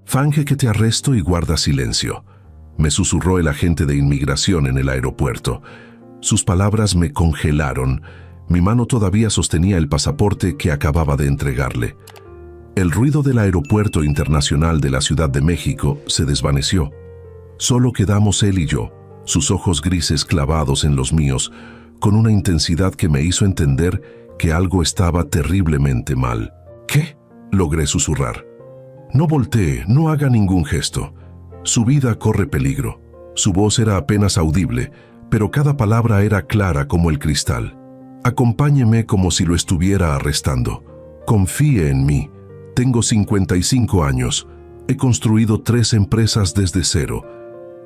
Finge que te arresto y guarda silencio, me susurró el agente de inmigración en el aeropuerto. Sus palabras me congelaron. Mi mano todavía sostenía el pasaporte que acababa de entregarle. El ruido del aeropuerto internacional de la Ciudad de México se desvaneció. Solo quedamos él y yo, sus ojos grises clavados en los míos, con una intensidad que me hizo entender que algo estaba terriblemente mal. ¿Qué? Logré susurrar. No voltee, no haga ningún gesto. Su vida corre peligro. Su voz era apenas audible, pero cada palabra era clara como el cristal. Acompáñeme como si lo estuviera arrestando. Confíe en mí. Tengo 55 años. He construido 3 empresas desde cero.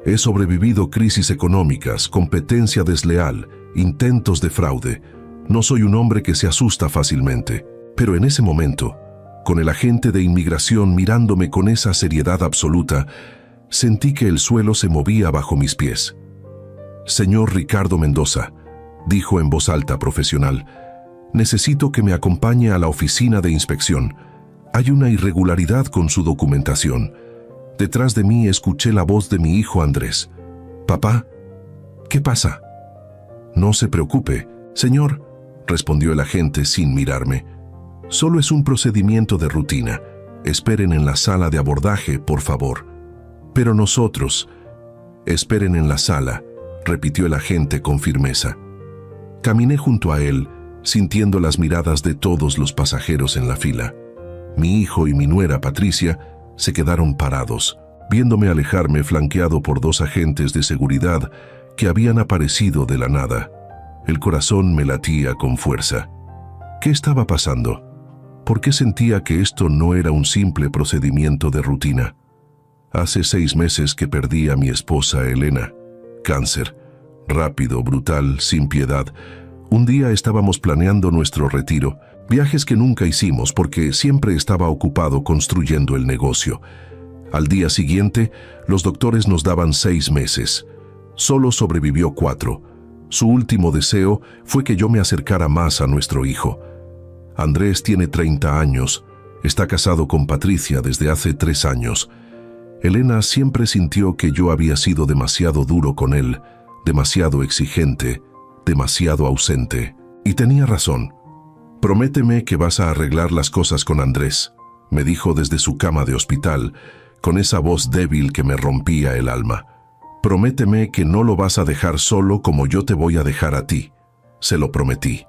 He sobrevivido crisis económicas, competencia desleal, intentos de fraude. No soy un hombre que se asusta fácilmente. Pero en ese momento, con el agente de inmigración mirándome con esa seriedad absoluta, sentí que el suelo se movía bajo mis pies. «Señor Ricardo Mendoza», dijo en voz alta profesional, «necesito que me acompañe a la oficina de inspección. Hay una irregularidad con su documentación». Detrás de mí escuché la voz de mi hijo Andrés. «Papá, ¿qué pasa?» «No se preocupe, señor», respondió el agente sin mirarme. «Solo es un procedimiento de rutina. Esperen en la sala de abordaje, por favor». «Pero nosotros...» «Esperen en la sala», repitió el agente con firmeza. Caminé junto a él, sintiendo las miradas de todos los pasajeros en la fila. Mi hijo y mi nuera Patricia se quedaron parados, viéndome alejarme flanqueado por 2 agentes de seguridad que habían aparecido de la nada. El corazón me latía con fuerza. ¿Qué estaba pasando? ¿Por qué sentía que esto no era un simple procedimiento de rutina? Hace 6 meses que perdí a mi esposa Elena. Cáncer. Rápido, brutal, sin piedad. Un día estábamos planeando nuestro retiro, viajes que nunca hicimos porque siempre estaba ocupado construyendo el negocio. Al día siguiente, los doctores nos daban 6 meses. Solo sobrevivió 4. Su último deseo fue que yo me acercara más a nuestro hijo. Andrés tiene 30 años. Está casado con Patricia desde hace 3 años. Elena siempre sintió que yo había sido demasiado duro con él, demasiado exigente, demasiado ausente. Y tenía razón. «Prométeme que vas a arreglar las cosas con Andrés», me dijo desde su cama de hospital, con esa voz débil que me rompía el alma. «Prométeme que no lo vas a dejar solo como yo te voy a dejar a ti». Se lo prometí.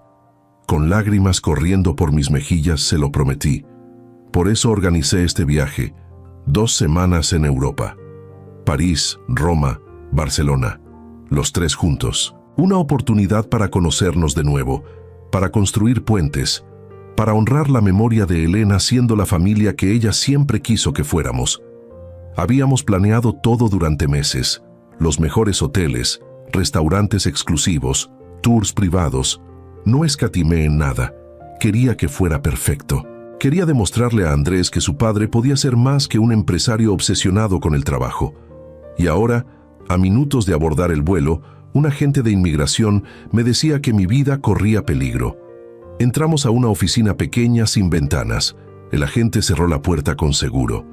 Con lágrimas corriendo por mis mejillas se lo prometí. Por eso organicé este viaje, 2 semanas en Europa. París, Roma, Barcelona, los 3 juntos. Una oportunidad para conocernos de nuevo, para construir puentes, para honrar la memoria de Elena siendo la familia que ella siempre quiso que fuéramos. Habíamos planeado todo durante meses, los mejores hoteles, restaurantes exclusivos, tours privados. No escatimé en nada. Quería que fuera perfecto. Quería demostrarle a Andrés que su padre podía ser más que un empresario obsesionado con el trabajo. Y ahora, a minutos de abordar el vuelo, un agente de inmigración me decía que mi vida corría peligro. Entramos a una oficina pequeña sin ventanas. El agente cerró la puerta con seguro.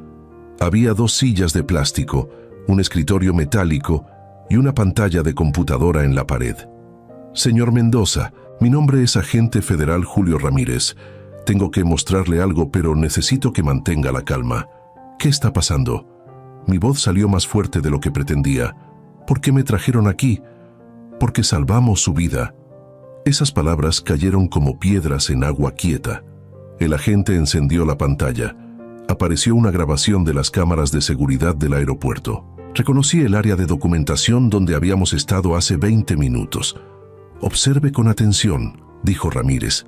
Había 2 sillas de plástico, un escritorio metálico y una pantalla de computadora en la pared. «Señor Mendoza, mi nombre es agente federal Julio Ramírez. Tengo que mostrarle algo, pero necesito que mantenga la calma. ¿Qué está pasando?» Mi voz salió más fuerte de lo que pretendía. «¿Por qué me trajeron aquí?» «Porque salvamos su vida». Esas palabras cayeron como piedras en agua quieta. El agente encendió la pantalla. Apareció una grabación de las cámaras de seguridad del aeropuerto. Reconocí el área de documentación donde habíamos estado hace 20 minutos. «Observe con atención», dijo Ramírez.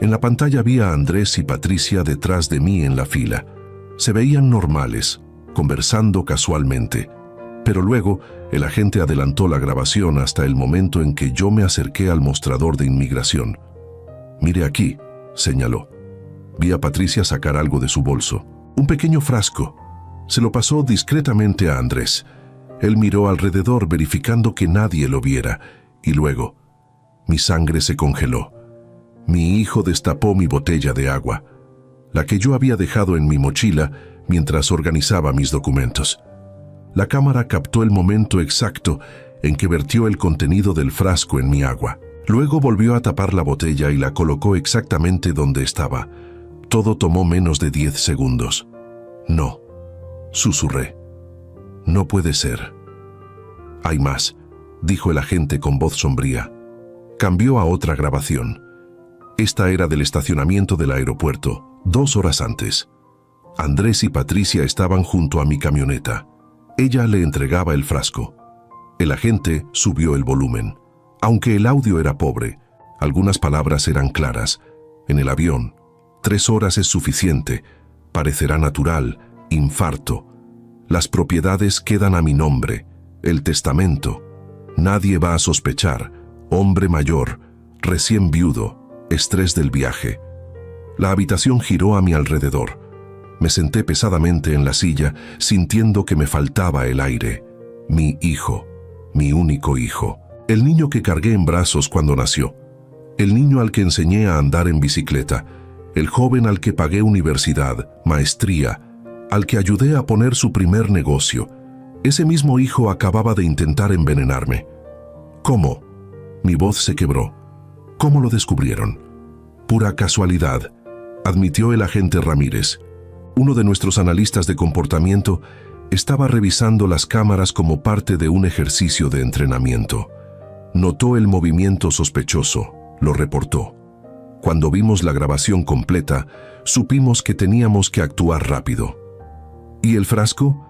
En la pantalla había a Andrés y Patricia detrás de mí en la fila. Se veían normales, conversando casualmente. Pero luego, el agente adelantó la grabación hasta el momento en que yo me acerqué al mostrador de inmigración. «Mire aquí», señaló. Vi a Patricia sacar algo de su bolso. Un pequeño frasco. Se lo pasó discretamente a Andrés. Él miró alrededor verificando que nadie lo viera. Y luego, mi sangre se congeló. Mi hijo destapó mi botella de agua. La que yo había dejado en mi mochila mientras organizaba mis documentos. La cámara captó el momento exacto en que vertió el contenido del frasco en mi agua. Luego volvió a tapar la botella y la colocó exactamente donde estaba. Todo tomó menos de 10 segundos. No, susurré. No puede ser. Hay más, dijo el agente con voz sombría. Cambió a otra grabación. Esta era del estacionamiento del aeropuerto, 2 horas antes. Andrés y Patricia estaban junto a mi camioneta. Ella le entregaba el frasco. El agente subió el volumen. Aunque el audio era pobre, algunas palabras eran claras. En el avión, 3 horas es suficiente. Parecerá natural. Infarto. Las propiedades quedan a mi nombre. El testamento. Nadie va a sospechar. Hombre mayor. Recién viudo. Estrés del viaje. La habitación giró a mi alrededor. Me senté pesadamente en la silla, sintiendo que me faltaba el aire. Mi hijo. Mi único hijo. El niño que cargué en brazos cuando nació. El niño al que enseñé a andar en bicicleta. El joven al que pagué universidad, maestría, al que ayudé a poner su primer negocio. Ese mismo hijo acababa de intentar envenenarme. ¿Cómo? Mi voz se quebró. ¿Cómo lo descubrieron? Pura casualidad, admitió el agente Ramírez. Uno de nuestros analistas de comportamiento estaba revisando las cámaras como parte de un ejercicio de entrenamiento. Notó el movimiento sospechoso, lo reportó. Cuando vimos la grabación completa, supimos que teníamos que actuar rápido. ¿Y el frasco?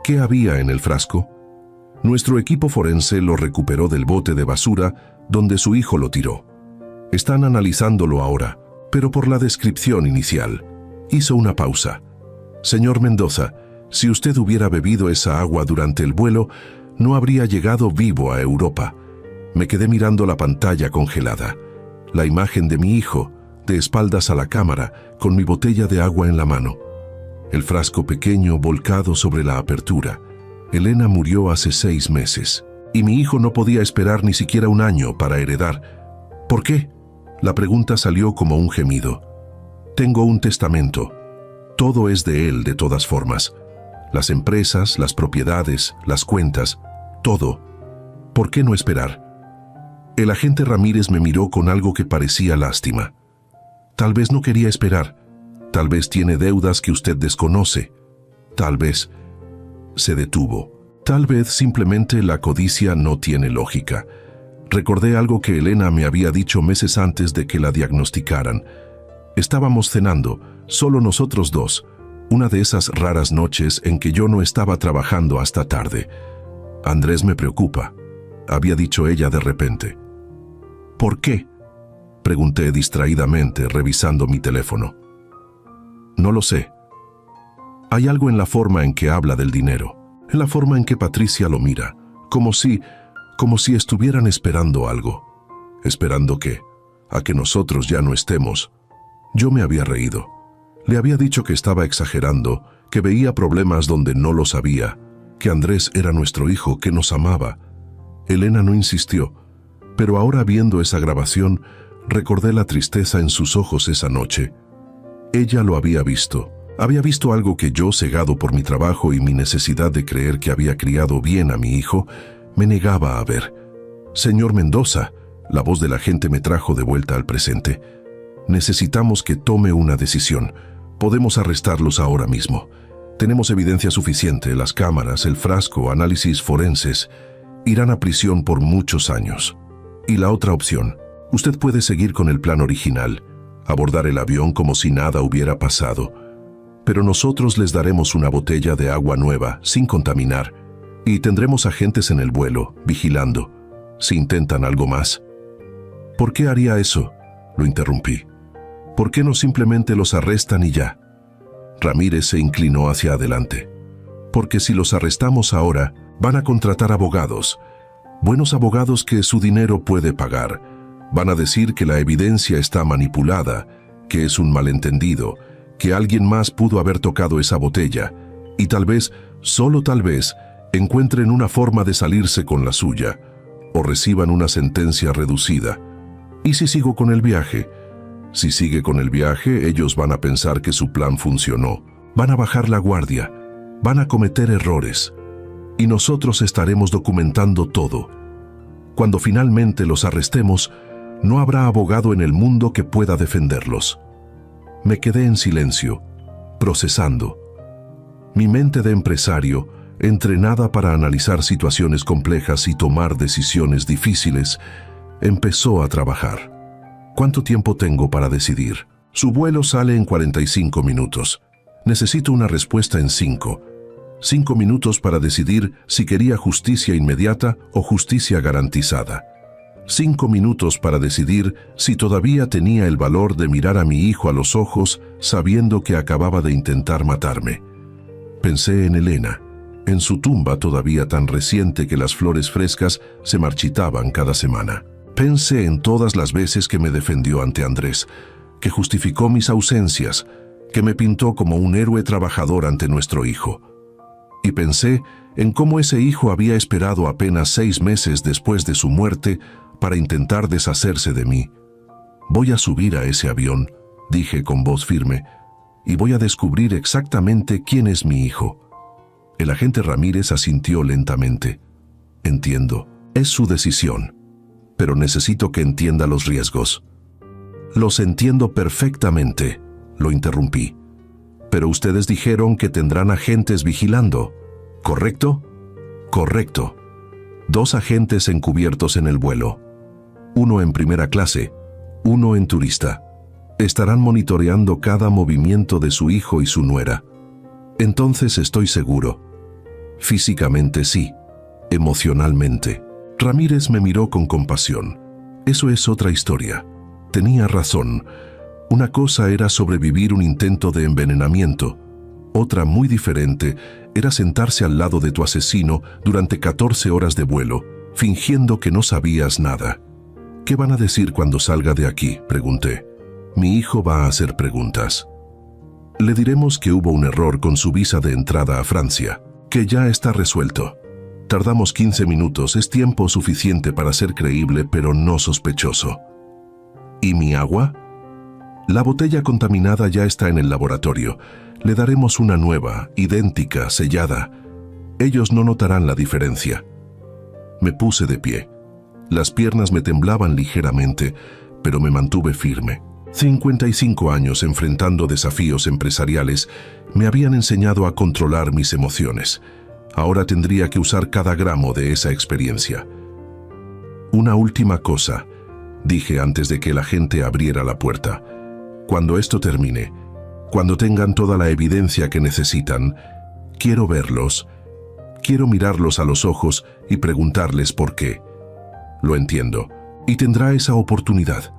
¿Qué había en el frasco? Nuestro equipo forense lo recuperó del bote de basura donde su hijo lo tiró. Están analizándolo ahora, pero por la descripción inicial. Hizo una pausa. Señor Mendoza, si usted hubiera bebido esa agua durante el vuelo, no habría llegado vivo a Europa. Me quedé mirando la pantalla congelada. La imagen de mi hijo, de espaldas a la cámara, con mi botella de agua en la mano. El frasco pequeño volcado sobre la apertura. Elena murió hace 6 meses, y mi hijo no podía esperar ni siquiera un año para heredar. ¿Por qué? La pregunta salió como un gemido. Tengo un testamento. Todo es de él de todas formas. Las empresas, las propiedades, las cuentas, todo. ¿Por qué no esperar? El agente Ramírez me miró con algo que parecía lástima. Tal vez no quería esperar. Tal vez tiene deudas que usted desconoce. Tal vez... Se detuvo. Tal vez simplemente la codicia no tiene lógica. Recordé algo que Elena me había dicho meses antes de que la diagnosticaran. Estábamos cenando, solo nosotros dos, una de esas raras noches en que yo no estaba trabajando hasta tarde. Andrés me preocupa, había dicho ella de repente. ¿Por qué? Pregunté distraídamente, revisando mi teléfono. No lo sé. Hay algo en la forma en que habla del dinero, en la forma en que Patricia lo mira, como si estuvieran esperando algo. ¿Esperando qué? ¿A que nosotros ya no estemos? Yo me había reído. Le había dicho que estaba exagerando, que veía problemas donde no los había, que Andrés era nuestro hijo, que nos amaba. Elena no insistió, pero ahora viendo esa grabación, recordé la tristeza en sus ojos esa noche. Ella lo había visto algo que yo, cegado por mi trabajo y mi necesidad de creer que había criado bien a mi hijo, me negaba a ver. Señor Mendoza, la voz del agente me trajo de vuelta al presente. Necesitamos que tome una decisión. Podemos arrestarlos ahora mismo. Tenemos evidencia suficiente, las cámaras, el frasco, análisis forenses. Irán a prisión por muchos años. Y la otra opción, usted puede seguir con el plan original, abordar el avión como si nada hubiera pasado. Pero nosotros les daremos una botella de agua nueva, sin contaminar, y tendremos agentes en el vuelo, vigilando, si intentan algo más. ¿Por qué haría eso? Lo interrumpí. ¿Por qué no simplemente los arrestan y ya? Ramírez se inclinó hacia adelante. Porque si los arrestamos ahora, van a contratar abogados. Buenos abogados que su dinero puede pagar. Van a decir que la evidencia está manipulada, que es un malentendido, que alguien más pudo haber tocado esa botella, y tal vez, solo tal vez, encuentren una forma de salirse con la suya, o reciban una sentencia reducida. ¿Y si sigo con el viaje? Si sigue con el viaje, ellos van a pensar que su plan funcionó, Van a bajar la guardia, van a cometer errores, y nosotros estaremos documentando todo. Cuando finalmente los arrestemos, no habrá abogado en el mundo que pueda defenderlos. Me quedé en silencio, procesando. Mi mente de empresario, entrenada para analizar situaciones complejas y tomar decisiones difíciles, empezó a trabajar. ¿Cuánto tiempo tengo para decidir? Su vuelo sale en 45 minutos. Necesito una respuesta en 5. 5 minutos para decidir si quería justicia inmediata o justicia garantizada. 5 minutos para decidir si todavía tenía el valor de mirar a mi hijo a los ojos sabiendo que acababa de intentar matarme. Pensé en Elena, en su tumba todavía tan reciente que las flores frescas se marchitaban cada semana. Pensé en todas las veces que me defendió ante Andrés, que justificó mis ausencias, que me pintó como un héroe trabajador ante nuestro hijo. Y pensé en cómo ese hijo había esperado apenas 6 meses después de su muerte para intentar deshacerse de mí. Voy a subir a ese avión, dije con voz firme, y voy a descubrir exactamente quién es mi hijo. El agente Ramírez asintió lentamente. Entiendo, es su decisión, pero necesito que entienda los riesgos. Los entiendo perfectamente, lo interrumpí. Pero ustedes dijeron que tendrán agentes vigilando, ¿correcto? Correcto. 2 agentes encubiertos en el vuelo. 1 en primera clase, 1 en turista. Estarán monitoreando cada movimiento de su hijo y su nuera. Entonces estoy seguro. Físicamente sí, emocionalmente. Ramírez me miró con compasión. Eso es otra historia. Tenía razón. Una cosa era sobrevivir un intento de envenenamiento. Otra, muy diferente, era sentarse al lado de tu asesino durante 14 horas de vuelo, fingiendo que no sabías nada. ¿Qué van a decir cuando salga de aquí?, pregunté. Mi hijo va a hacer preguntas. Le diremos que hubo un error con su visa de entrada a Francia, que ya está resuelto. Tardamos 15 minutos, es tiempo suficiente para ser creíble, pero no sospechoso. ¿Y mi agua? La botella contaminada ya está en el laboratorio. Le daremos una nueva, idéntica, sellada. Ellos no notarán la diferencia. Me puse de pie. Las piernas me temblaban ligeramente, pero me mantuve firme. 55 años enfrentando desafíos empresariales me habían enseñado a controlar mis emociones. Ahora tendría que usar cada gramo de esa experiencia. Una última cosa, dije antes de que el agente abriera la puerta. Cuando esto termine, cuando tengan toda la evidencia que necesitan, quiero verlos, quiero mirarlos a los ojos y preguntarles por qué. Lo entiendo, y tendrá esa oportunidad.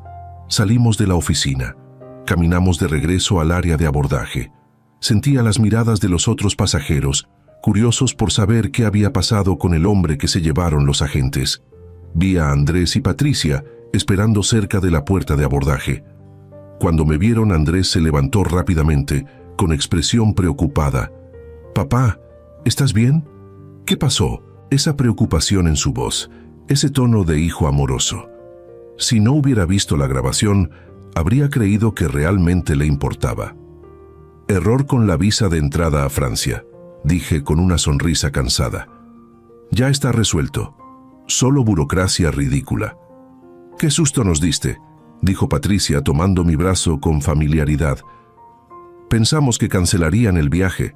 Salimos de la oficina, caminamos de regreso al área de abordaje. Sentía las miradas de los otros pasajeros, curiosos por saber qué había pasado con el hombre que se llevaron los agentes. Vi a Andrés y Patricia esperando cerca de la puerta de abordaje. Cuando me vieron, Andrés se levantó rápidamente, con expresión preocupada. «Papá, ¿estás bien?» ¿Qué pasó? Esa preocupación en su voz, ese tono de hijo amoroso. Si no hubiera visto la grabación, habría creído que realmente le importaba. «Error con la visa de entrada a Francia», dije con una sonrisa cansada. «Ya está resuelto. Solo burocracia ridícula». «¿Qué susto nos diste?», dijo Patricia tomando mi brazo con familiaridad. «Pensamos que cancelarían el viaje».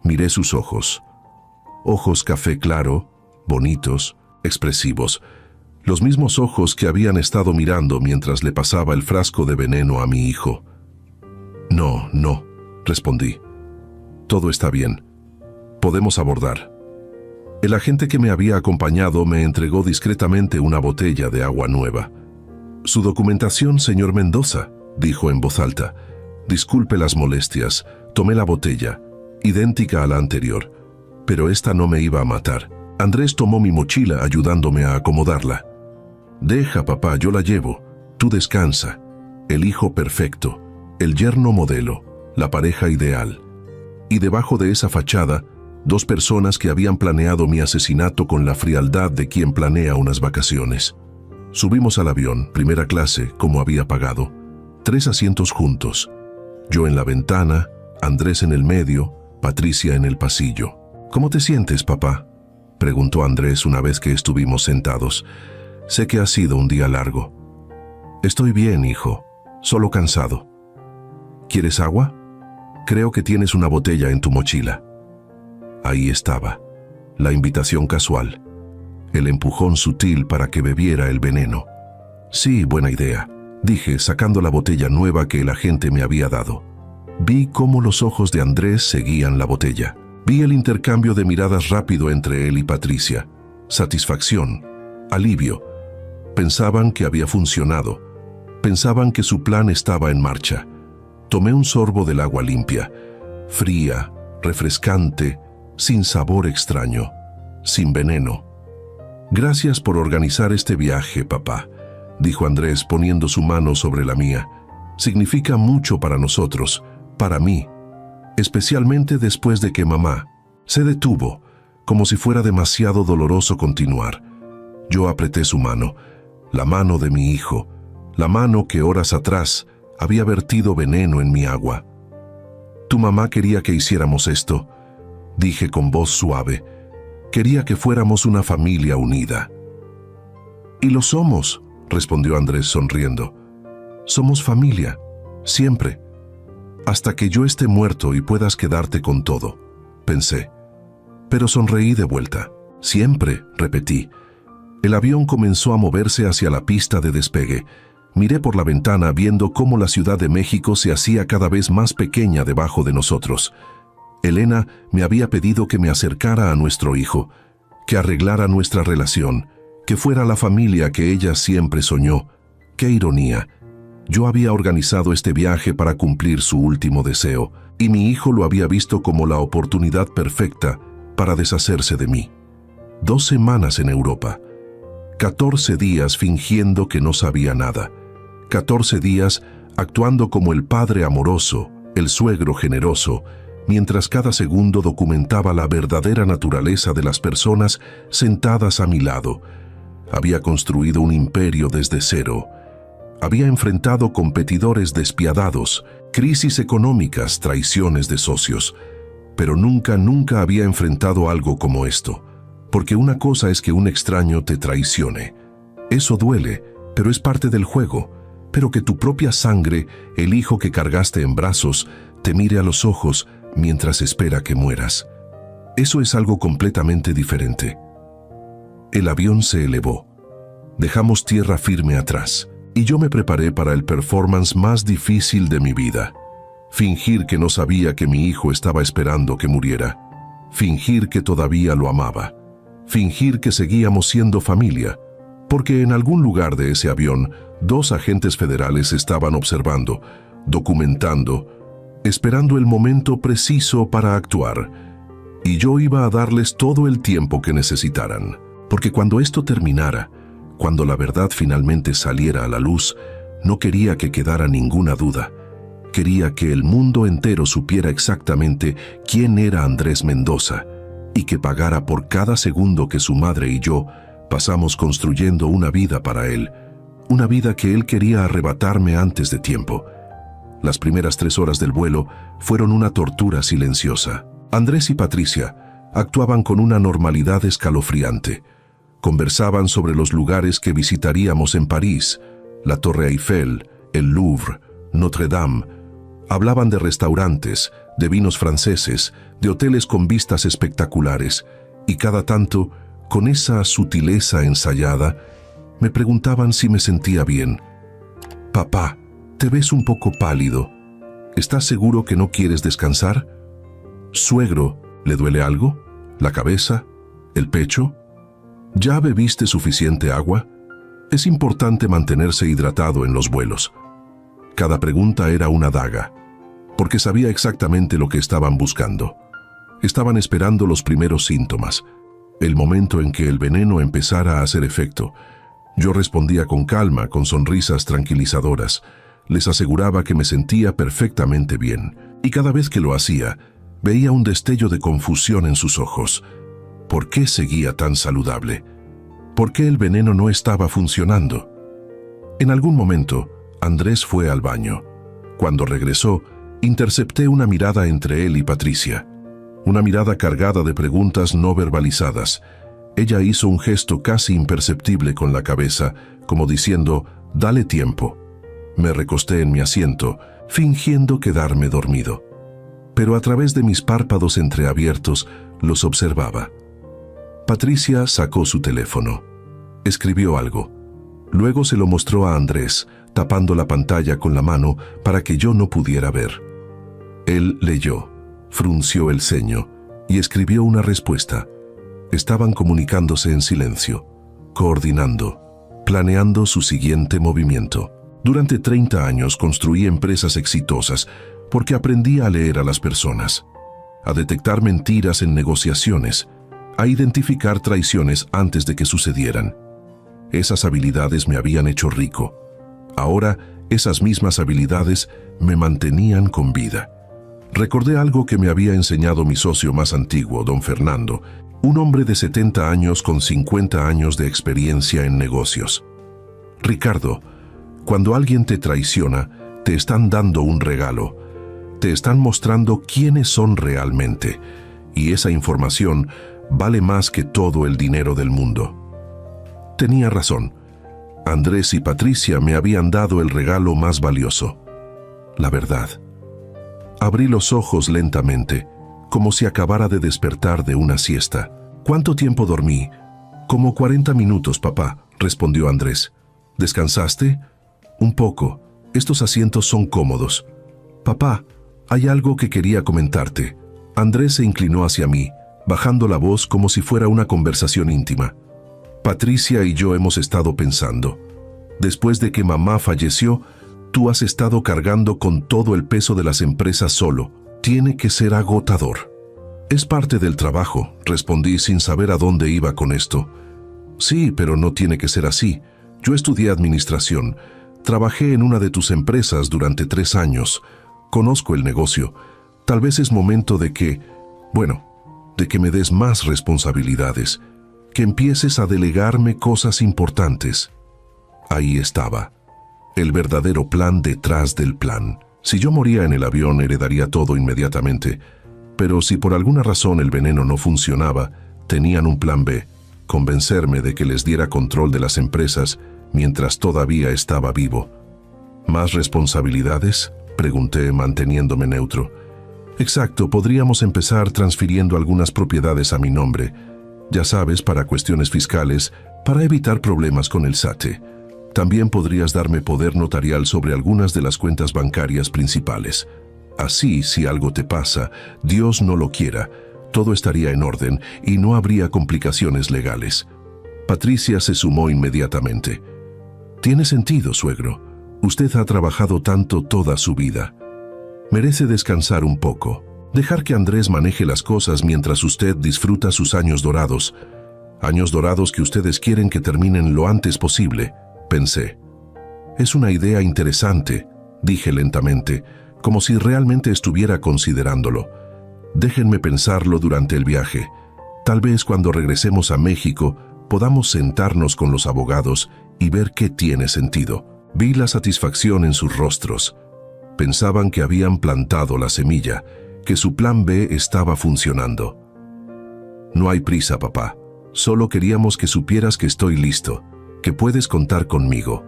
Miré sus ojos. Ojos café claro, bonitos, expresivos. Los mismos ojos que habían estado mirando mientras le pasaba el frasco de veneno a mi hijo. «No, no», respondí. «Todo está bien. Podemos abordar». El agente que me había acompañado me entregó discretamente una botella de agua nueva. «Su documentación, señor Mendoza», dijo en voz alta. «Disculpe las molestias. Tomé la botella, idéntica a la anterior, pero esta no me iba a matar». Andrés tomó mi mochila ayudándome a acomodarla. «Deja, papá, yo la llevo. Tú descansa. El hijo perfecto, el yerno modelo, la pareja ideal». Y debajo de esa fachada, 2 personas que habían planeado mi asesinato con la frialdad de quien planea unas vacaciones. Subimos al avión, primera clase, como había pagado. 3 asientos juntos. Yo en la ventana, Andrés en el medio, Patricia en el pasillo. «¿Cómo te sientes, papá?», preguntó Andrés una vez que estuvimos sentados. «Sé que ha sido un día largo». «Estoy bien, hijo, solo cansado». «¿Quieres agua? Creo que tienes una botella en tu mochila». Ahí estaba, la invitación casual, el empujón sutil para que bebiera el veneno. «Sí, buena idea», dije, sacando la botella nueva que el agente me había dado. Vi cómo los ojos de Andrés seguían la botella. Vi el intercambio de miradas rápido entre él y Patricia. Satisfacción, alivio. Pensaban que había funcionado. Pensaban que su plan estaba en marcha. Tomé un sorbo del agua limpia, fría, refrescante, sin sabor extraño, sin veneno. «Gracias por organizar este viaje, papá», dijo Andrés poniendo su mano sobre la mía. «Significa mucho para nosotros, para mí, especialmente después de que mamá se detuvo, como si fuera demasiado doloroso continuar». Yo apreté su mano, la mano de mi hijo, la mano que horas atrás había vertido veneno en mi agua. «Tu mamá quería que hiciéramos esto», dije con voz suave. «Quería que fuéramos una familia unida». «Y lo somos», respondió Andrés sonriendo. «Somos familia, siempre. Hasta que yo esté muerto y puedas quedarte con todo», pensé. Pero sonreí de vuelta. «Siempre», repetí. El avión comenzó a moverse hacia la pista de despegue. Miré por la ventana viendo cómo la Ciudad de México se hacía cada vez más pequeña debajo de nosotros. Elena me había pedido que me acercara a nuestro hijo, que arreglara nuestra relación, que fuera la familia que ella siempre soñó. ¡Qué ironía! Yo había organizado este viaje para cumplir su último deseo, y mi hijo lo había visto como la oportunidad perfecta para deshacerse de mí. 2 semanas en Europa. 14 días fingiendo que no sabía nada. 14 días actuando como el padre amoroso, el suegro generoso, mientras cada segundo documentaba la verdadera naturaleza de las personas sentadas a mi lado. Había construido un imperio desde cero. Había enfrentado competidores despiadados, crisis económicas, traiciones de socios. Pero nunca había enfrentado algo como esto. Porque una cosa es que un extraño te traicione. Eso duele, pero es parte del juego. Pero que tu propia sangre, el hijo que cargaste en brazos, te mire a los ojos mientras espera que mueras. Eso es algo completamente diferente. El avión se elevó. Dejamos tierra firme atrás, y yo me preparé para el performance más difícil de mi vida. Fingir que no sabía que mi hijo estaba esperando que muriera. Fingir que todavía lo amaba. Fingir que seguíamos siendo familia, porque en algún lugar de ese avión, 2 agentes federales estaban observando, documentando, esperando el momento preciso para actuar, y yo iba a darles todo el tiempo que necesitaran, porque cuando esto terminara, cuando la verdad finalmente saliera a la luz, no quería que quedara ninguna duda. Quería que el mundo entero supiera exactamente quién era Andrés Mendoza y que pagara por cada segundo que su madre y yo pasamos construyendo una vida para él, una vida que él quería arrebatarme antes de tiempo. Las primeras 3 horas del vuelo fueron una tortura silenciosa. Andrés y Patricia actuaban con una normalidad escalofriante. Conversaban sobre los lugares que visitaríamos en París, la Torre Eiffel, el Louvre, Notre Dame. Hablaban de restaurantes, de vinos franceses, de hoteles con vistas espectaculares, y cada tanto, con esa sutileza ensayada, me preguntaban si me sentía bien. «Papá, te ves un poco pálido. ¿Estás seguro que no quieres descansar? Suegro, ¿le duele algo? ¿La cabeza? ¿El pecho? ¿Ya bebiste suficiente agua? Es importante mantenerse hidratado en los vuelos». Cada pregunta era una daga, porque sabía exactamente lo que estaban buscando. Estaban esperando los primeros síntomas, el momento en que el veneno empezara a hacer efecto. Yo respondía con calma, con sonrisas tranquilizadoras. Les aseguraba que me sentía perfectamente bien, y cada vez que lo hacía, veía un destello de confusión en sus ojos. ¿Por qué seguía tan saludable? ¿Por qué el veneno no estaba funcionando? En algún momento, Andrés fue al baño. Cuando regresó, Intercepté una mirada entre él y Patricia. Una mirada cargada de preguntas no verbalizadas. Ella hizo un gesto casi imperceptible con la cabeza, como diciendo, «Dale tiempo». Me recosté en mi asiento, fingiendo quedarme dormido. Pero a través de mis párpados entreabiertos los observaba. Patricia sacó su teléfono. Escribió algo. Luego se lo mostró a Andrés, tapando la pantalla con la mano para que yo no pudiera ver. Él leyó, frunció el ceño y escribió una respuesta. Estaban comunicándose en silencio, coordinando, planeando su siguiente movimiento. Durante 30 años construí empresas exitosas porque aprendí a leer a las personas, a detectar mentiras en negociaciones, a identificar traiciones antes de que sucedieran. Esas habilidades me habían hecho rico. Ahora, esas mismas habilidades me mantenían con vida. Recordé algo que me había enseñado mi socio más antiguo, don Fernando, un hombre de 70 años con 50 años de experiencia en negocios. Ricardo, cuando alguien te traiciona, te están dando un regalo. Te están mostrando quiénes son realmente, y esa información vale más que todo el dinero del mundo. Tenía razón. Andrés y Patricia me habían dado el regalo más valioso, la verdad. Abrí los ojos lentamente, como si acabara de despertar de una siesta. ¿Cuánto tiempo dormí? Como 40 minutos, papá, respondió Andrés. ¿Descansaste? Un poco. Estos asientos son cómodos. Papá, hay algo que quería comentarte. Andrés se inclinó hacia mí, bajando la voz como si fuera una conversación íntima. Patricia y yo hemos estado pensando. Después de que mamá falleció, tú has estado cargando con todo el peso de las empresas solo. Tiene que ser agotador. Es parte del trabajo, respondí sin saber a dónde iba con esto. Sí, pero no tiene que ser así. Yo estudié administración. Trabajé en una de tus empresas durante 3 años. Conozco el negocio. Tal vez es momento de que me des más responsabilidades, que empieces a delegarme cosas importantes. Ahí estaba, el verdadero plan detrás del plan. Si yo moría en el avión, heredaría todo inmediatamente, pero si por alguna razón el veneno no funcionaba, tenían un plan B, convencerme de que les diera control de las empresas mientras todavía estaba vivo. ¿Más responsabilidades?, pregunté manteniéndome neutro. Exacto, podríamos empezar transfiriendo algunas propiedades a mi nombre. Ya sabes, para cuestiones fiscales, para evitar problemas con el SAT. También podrías darme poder notarial sobre algunas de las cuentas bancarias principales. Así, si algo te pasa, Dios no lo quiera, todo estaría en orden y no habría complicaciones legales. Patricia se sumó inmediatamente. Tiene sentido, suegro. Usted ha trabajado tanto toda su vida. Merece descansar un poco. Dejar que Andrés maneje las cosas mientras usted disfruta sus años dorados. Años dorados que ustedes quieren que terminen lo antes posible, pensé. Es una idea interesante, dije lentamente, como si realmente estuviera considerándolo. Déjenme pensarlo durante el viaje. Tal vez cuando regresemos a México podamos sentarnos con los abogados y ver qué tiene sentido. Vi la satisfacción en sus rostros. Pensaban que habían plantado la semilla, que su plan B estaba funcionando. No hay prisa, papá. Solo queríamos que supieras que estoy listo, que puedes contar conmigo.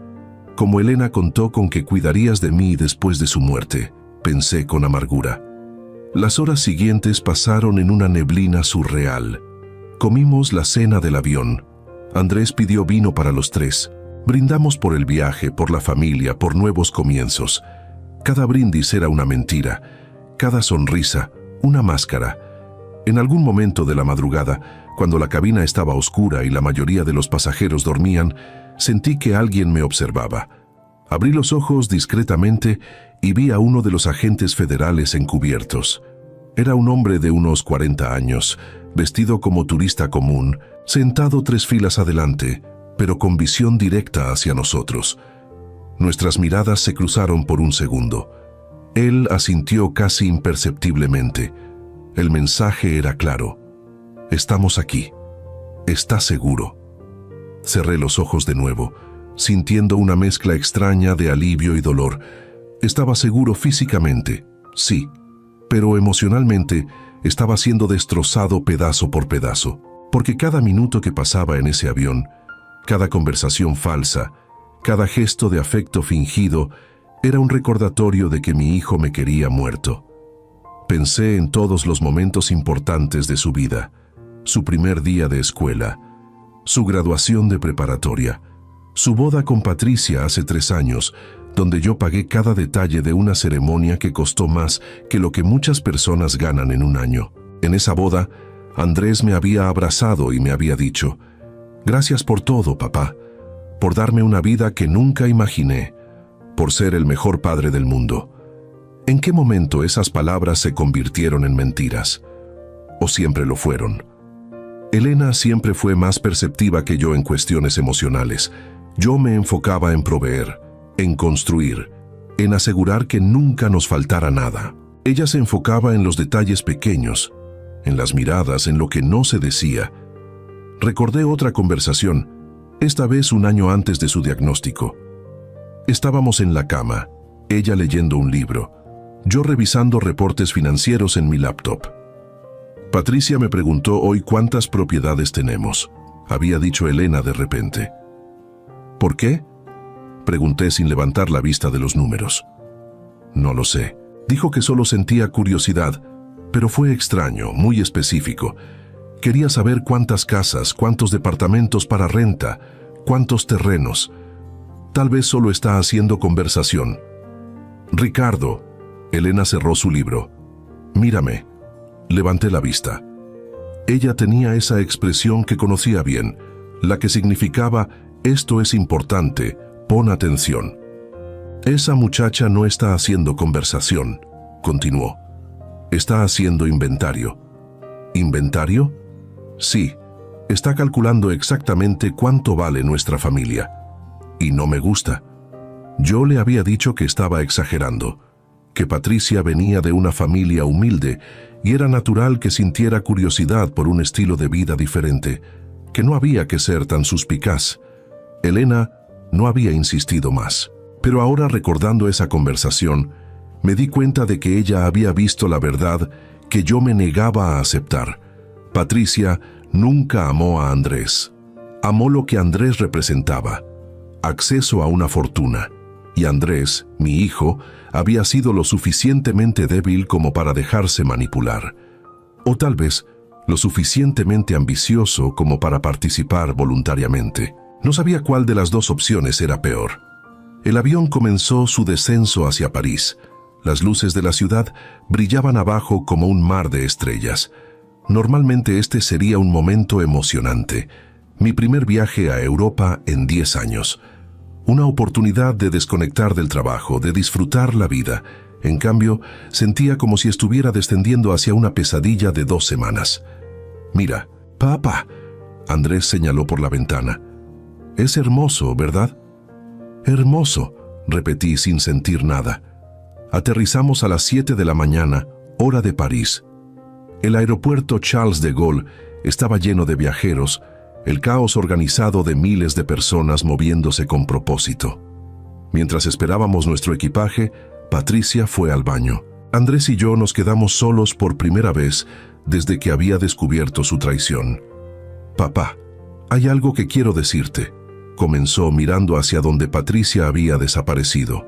Como Elena contó con que cuidarías de mí después de su muerte, pensé con amargura. Las horas siguientes pasaron en una neblina surreal. Comimos la cena del avión. Andrés pidió vino para los 3. Brindamos por el viaje, por la familia, por nuevos comienzos. Cada brindis era una mentira, cada sonrisa, una máscara. En algún momento de la madrugada, cuando la cabina estaba oscura y la mayoría de los pasajeros dormían, sentí que alguien me observaba. Abrí los ojos discretamente y vi a uno de los agentes federales encubiertos. Era un hombre de unos 40 años, vestido como turista común, sentado 3 filas adelante, pero con visión directa hacia nosotros. Nuestras miradas se cruzaron por un segundo. Él asintió casi imperceptiblemente. El mensaje era claro. Estamos aquí. ¿Estás seguro? Cerré los ojos de nuevo, sintiendo una mezcla extraña de alivio y dolor. Estaba seguro físicamente, Sí, pero emocionalmente estaba siendo destrozado pedazo por pedazo, porque cada minuto que pasaba en ese avión, cada conversación falsa, cada gesto de afecto fingido, era un recordatorio de que mi hijo me quería muerto. Pensé en todos los momentos importantes de su vida, su primer día de escuela, su graduación de preparatoria, su boda con Patricia hace 3 años, donde yo pagué cada detalle de una ceremonia que costó más que lo que muchas personas ganan en un año. En esa boda, Andrés me había abrazado y me había dicho: «Gracias por todo, papá, por darme una vida que nunca imaginé, por ser el mejor padre del mundo». ¿En qué momento esas palabras se convirtieron en mentiras? ¿O siempre lo fueron? Elena siempre fue más perceptiva que yo en cuestiones emocionales. Yo me enfocaba en proveer, en construir, en asegurar que nunca nos faltara nada. Ella se enfocaba en los detalles pequeños, en las miradas, en lo que no se decía. Recordé otra conversación, esta vez un año antes de su diagnóstico. Estábamos en la cama, ella leyendo un libro, yo revisando reportes financieros en mi laptop. Patricia me preguntó hoy cuántas propiedades tenemos, había dicho Elena de repente. ¿Por qué?, pregunté sin levantar la vista de los números. No lo sé. Dijo que solo sentía curiosidad, pero fue extraño, muy específico. Quería saber cuántas casas, cuántos departamentos para renta, cuántos terrenos. Tal vez solo está haciendo conversación. Ricardo. Elena cerró su libro. Mírame. Levanté la vista. Ella tenía esa expresión que conocía bien, la que significaba: esto es importante, pon atención. Esa muchacha no está haciendo conversación, continuó. Está haciendo inventario. ¿Inventario? Sí, está calculando exactamente cuánto vale nuestra familia. Y no me gusta. Yo le había dicho que estaba exagerando, que Patricia venía de una familia humilde y era natural que sintiera curiosidad por un estilo de vida diferente, que no había que ser tan suspicaz. Elena no había insistido más. Pero ahora, recordando esa conversación, me di cuenta de que ella había visto la verdad que yo me negaba a aceptar. Patricia nunca amó a Andrés. Amó lo que Andrés representaba: acceso a una fortuna. Y Andrés, mi hijo, había sido lo suficientemente débil como para dejarse manipular. O tal vez lo suficientemente ambicioso como para participar voluntariamente. No sabía cuál de las dos opciones era peor. El avión comenzó su descenso hacia París. Las luces de la ciudad brillaban abajo como un mar de estrellas. Normalmente este sería un momento emocionante. Mi primer viaje a Europa en 10 años. Una oportunidad de desconectar del trabajo, de disfrutar la vida. En cambio, sentía como si estuviera descendiendo hacia una pesadilla de 2 semanas. «Mira, papá», Andrés señaló por la ventana. «Es hermoso, ¿verdad?» «Hermoso», repetí sin sentir nada. Aterrizamos a las 7 de la mañana, hora de París. El aeropuerto Charles de Gaulle estaba lleno de viajeros, el caos organizado de miles de personas moviéndose con propósito. Mientras esperábamos nuestro equipaje, Patricia fue al baño. Andrés y yo nos quedamos solos por primera vez desde que había descubierto su traición. «Papá, hay algo que quiero decirte», comenzó mirando hacia donde Patricia había desaparecido.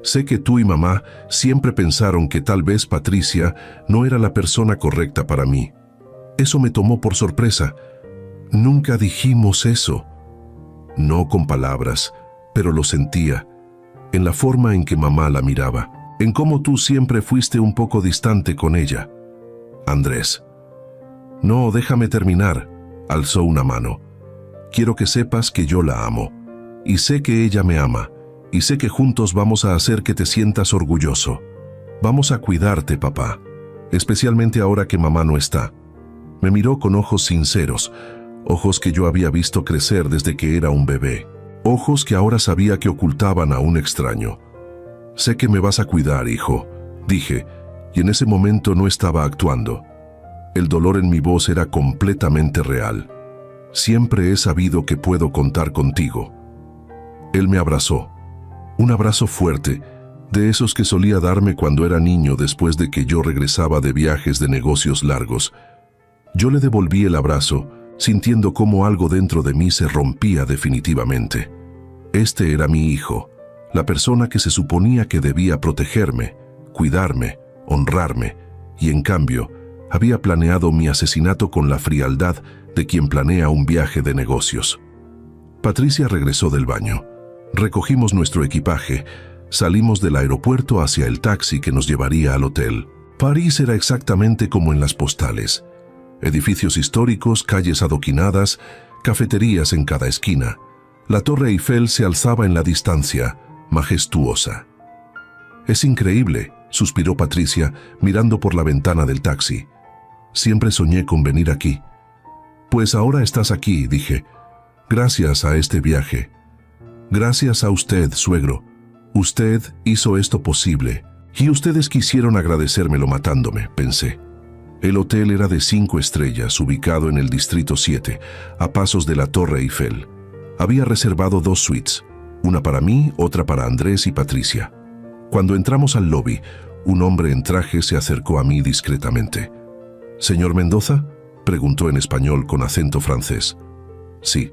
«Sé que tú y mamá siempre pensaron que tal vez Patricia no era la persona correcta para mí. Eso me tomó por sorpresa. Nunca dijimos eso». No con palabras, pero lo sentía, en la forma en que mamá la miraba, en cómo tú siempre fuiste un poco distante con ella. Andrés. «No, déjame terminar», alzó una mano. «Quiero que sepas que yo la amo, y sé que ella me ama, y sé que juntos vamos a hacer que te sientas orgulloso. Vamos a cuidarte, papá, especialmente ahora que mamá no está». Me miró con ojos sinceros, ojos que yo había visto crecer desde que era un bebé, ojos que ahora sabía que ocultaban a un extraño. «Sé que me vas a cuidar, hijo», dije, y en ese momento no estaba actuando. El dolor en mi voz era completamente real. «Siempre he sabido que puedo contar contigo». Él me abrazó, un abrazo fuerte, de esos que solía darme cuando era niño después de que yo regresaba de viajes de negocios largos. Yo le devolví el abrazo, sintiendo cómo algo dentro de mí se rompía definitivamente. Este era mi hijo, la persona que se suponía que debía protegerme, cuidarme, honrarme, y en cambio, había planeado mi asesinato con la frialdad de quien planea un viaje de negocios. Patricia regresó del baño. Recogimos nuestro equipaje, salimos del aeropuerto hacia el taxi que nos llevaría al hotel. París era exactamente como en las postales. Edificios históricos, calles adoquinadas, cafeterías en cada esquina. La Torre Eiffel se alzaba en la distancia, majestuosa. «Es increíble», suspiró Patricia, mirando por la ventana del taxi. «Siempre soñé con venir aquí». «Pues ahora estás aquí», dije. «Gracias a este viaje». «Gracias a usted, suegro. Usted hizo esto posible. Y ustedes quisieron agradecérmelo matándome», pensé. El hotel era de 5 estrellas, ubicado en el Distrito 7, a pasos de la Torre Eiffel. Había reservado 2 suites, una para mí, otra para Andrés y Patricia. Cuando entramos al lobby, un hombre en traje se acercó a mí discretamente. «¿Señor Mendoza?», preguntó en español con acento francés. «Sí».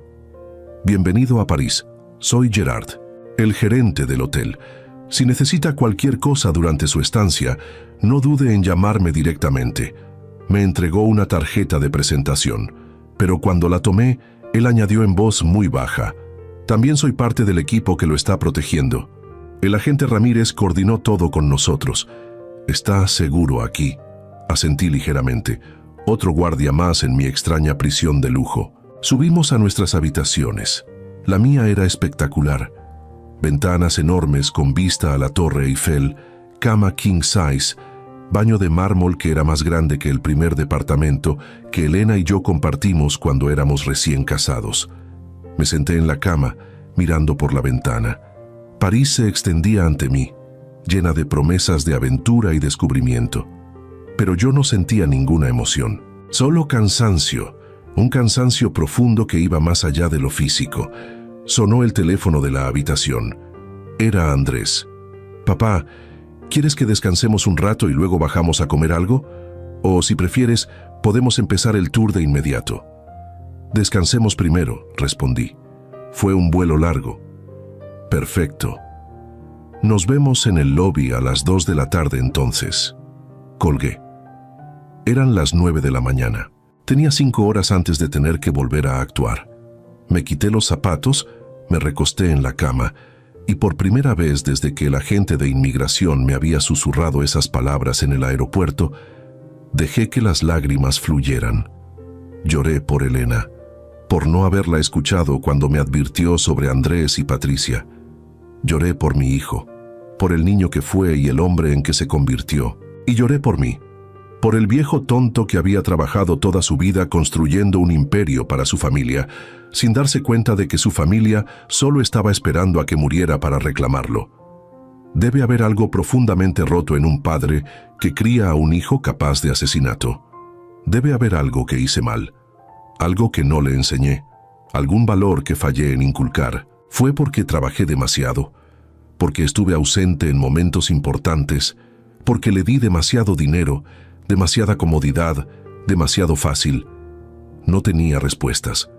«Bienvenido a París. Soy Gerard, el gerente del hotel. Si necesita cualquier cosa durante su estancia, no dude en llamarme directamente». Me entregó una tarjeta de presentación, pero cuando la tomé, él añadió en voz muy baja: «También soy parte del equipo que lo está protegiendo. El agente Ramírez coordinó todo con nosotros. Está seguro aquí», asentí ligeramente. Otro guardia más en mi extraña prisión de lujo. Subimos a nuestras habitaciones. La mía era espectacular. Ventanas enormes con vista a la Torre Eiffel, cama king size, baño de mármol que era más grande que el primer departamento que Elena y yo compartimos cuando éramos recién casados. Me senté en la cama, mirando por la ventana. París se extendía ante mí, llena de promesas de aventura y descubrimiento. Pero yo no sentía ninguna emoción, solo cansancio, un cansancio profundo que iba más allá de lo físico. Sonó el teléfono de la habitación. Era Andrés. «Papá, ¿quieres que descansemos un rato y luego bajamos a comer algo? O si prefieres, podemos empezar el tour de inmediato». «Descansemos primero», respondí. «Fue un vuelo largo». «Perfecto. Nos vemos en el lobby a las 2 de la tarde entonces». Colgué. Eran las 9 de la mañana. Tenía 5 horas antes de tener que volver a actuar. Me quité los zapatos, me recosté en la cama, y por primera vez desde que el agente de inmigración me había susurrado esas palabras en el aeropuerto, dejé que las lágrimas fluyeran. Lloré por Elena, por no haberla escuchado cuando me advirtió sobre Andrés y Patricia. Lloré por mi hijo, por el niño que fue y el hombre en que se convirtió. Y lloré por mí, por el viejo tonto que había trabajado toda su vida construyendo un imperio para su familia, sin darse cuenta de que su familia solo estaba esperando a que muriera para reclamarlo. Debe haber algo profundamente roto en un padre que cría a un hijo capaz de asesinato. Debe haber algo que hice mal, algo que no le enseñé, algún valor que fallé en inculcar. Fue porque trabajé demasiado, porque estuve ausente en momentos importantes, porque le di demasiado dinero, demasiada comodidad, demasiado fácil. No tenía respuestas.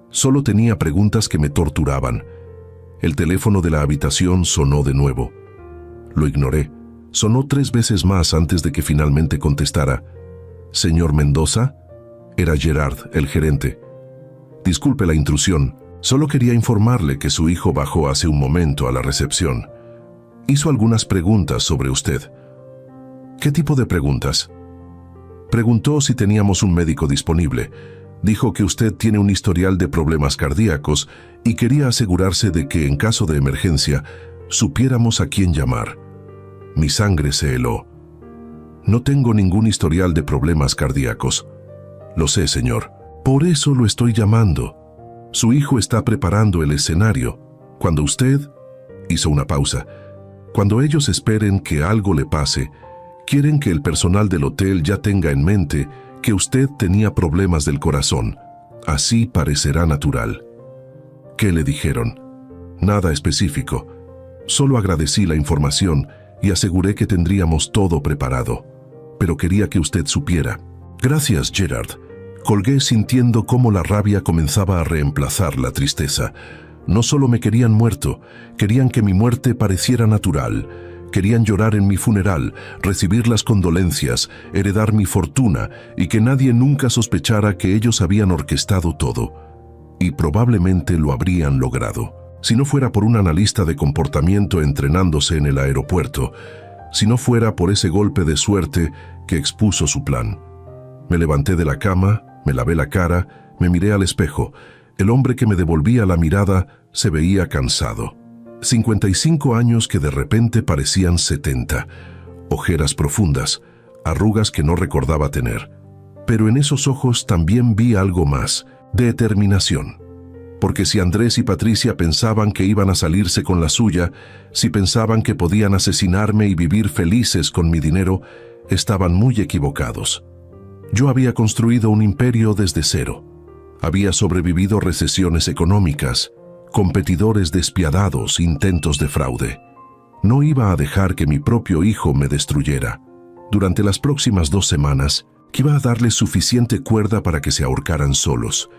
Solo tenía preguntas que me torturaban. El teléfono de la habitación sonó de nuevo. Lo ignoré. Sonó 3 veces más antes de que finalmente contestara. «¿Señor Mendoza?» Era Gerard, el gerente. «Disculpe la intrusión. Solo quería informarle que su hijo bajó hace un momento a la recepción. Hizo algunas preguntas sobre usted». «¿Qué tipo de preguntas?» «Preguntó si teníamos un médico disponible. Dijo que usted tiene un historial de problemas cardíacos y quería asegurarse de que, en caso de emergencia, supiéramos a quién llamar». Mi sangre se heló. «No tengo ningún historial de problemas cardíacos». «Lo sé, señor. Por eso lo estoy llamando. Su hijo está preparando el escenario. Cuando usted...» Hizo una pausa. «Cuando ellos esperen que algo le pase, quieren que el personal del hotel ya tenga en mente que usted tenía problemas del corazón. Así parecerá natural». «¿Qué le dijeron?» «Nada específico. Solo agradecí la información y aseguré que tendríamos todo preparado. Pero quería que usted supiera. Gracias, Gerard. Colgué sintiendo cómo la rabia comenzaba a reemplazar la tristeza. No solo me querían muerto, querían que mi muerte pareciera natural. Querían llorar en mi funeral, recibir las condolencias, heredar mi fortuna y que nadie nunca sospechara que ellos habían orquestado todo. Y probablemente lo habrían logrado. Si no fuera por un analista de comportamiento entrenándose en el aeropuerto, si no fuera por ese golpe de suerte que expuso su plan. Me levanté de la cama, me lavé la cara, me miré al espejo. El hombre que me devolvía la mirada se veía cansado. 55 años que de repente parecían 70. Ojeras profundas, arrugas que no recordaba tener. Pero en esos ojos también vi algo más, determinación. Porque si Andrés y Patricia pensaban que iban a salirse con la suya, si pensaban que podían asesinarme y vivir felices con mi dinero, estaban muy equivocados. Yo había construido un imperio desde cero. Había sobrevivido recesiones económicas, competidores despiadados, intentos de fraude. No iba a dejar que mi propio hijo me destruyera. Durante las próximas 2 semanas, iba a darles suficiente cuerda para que se ahorcaran solos.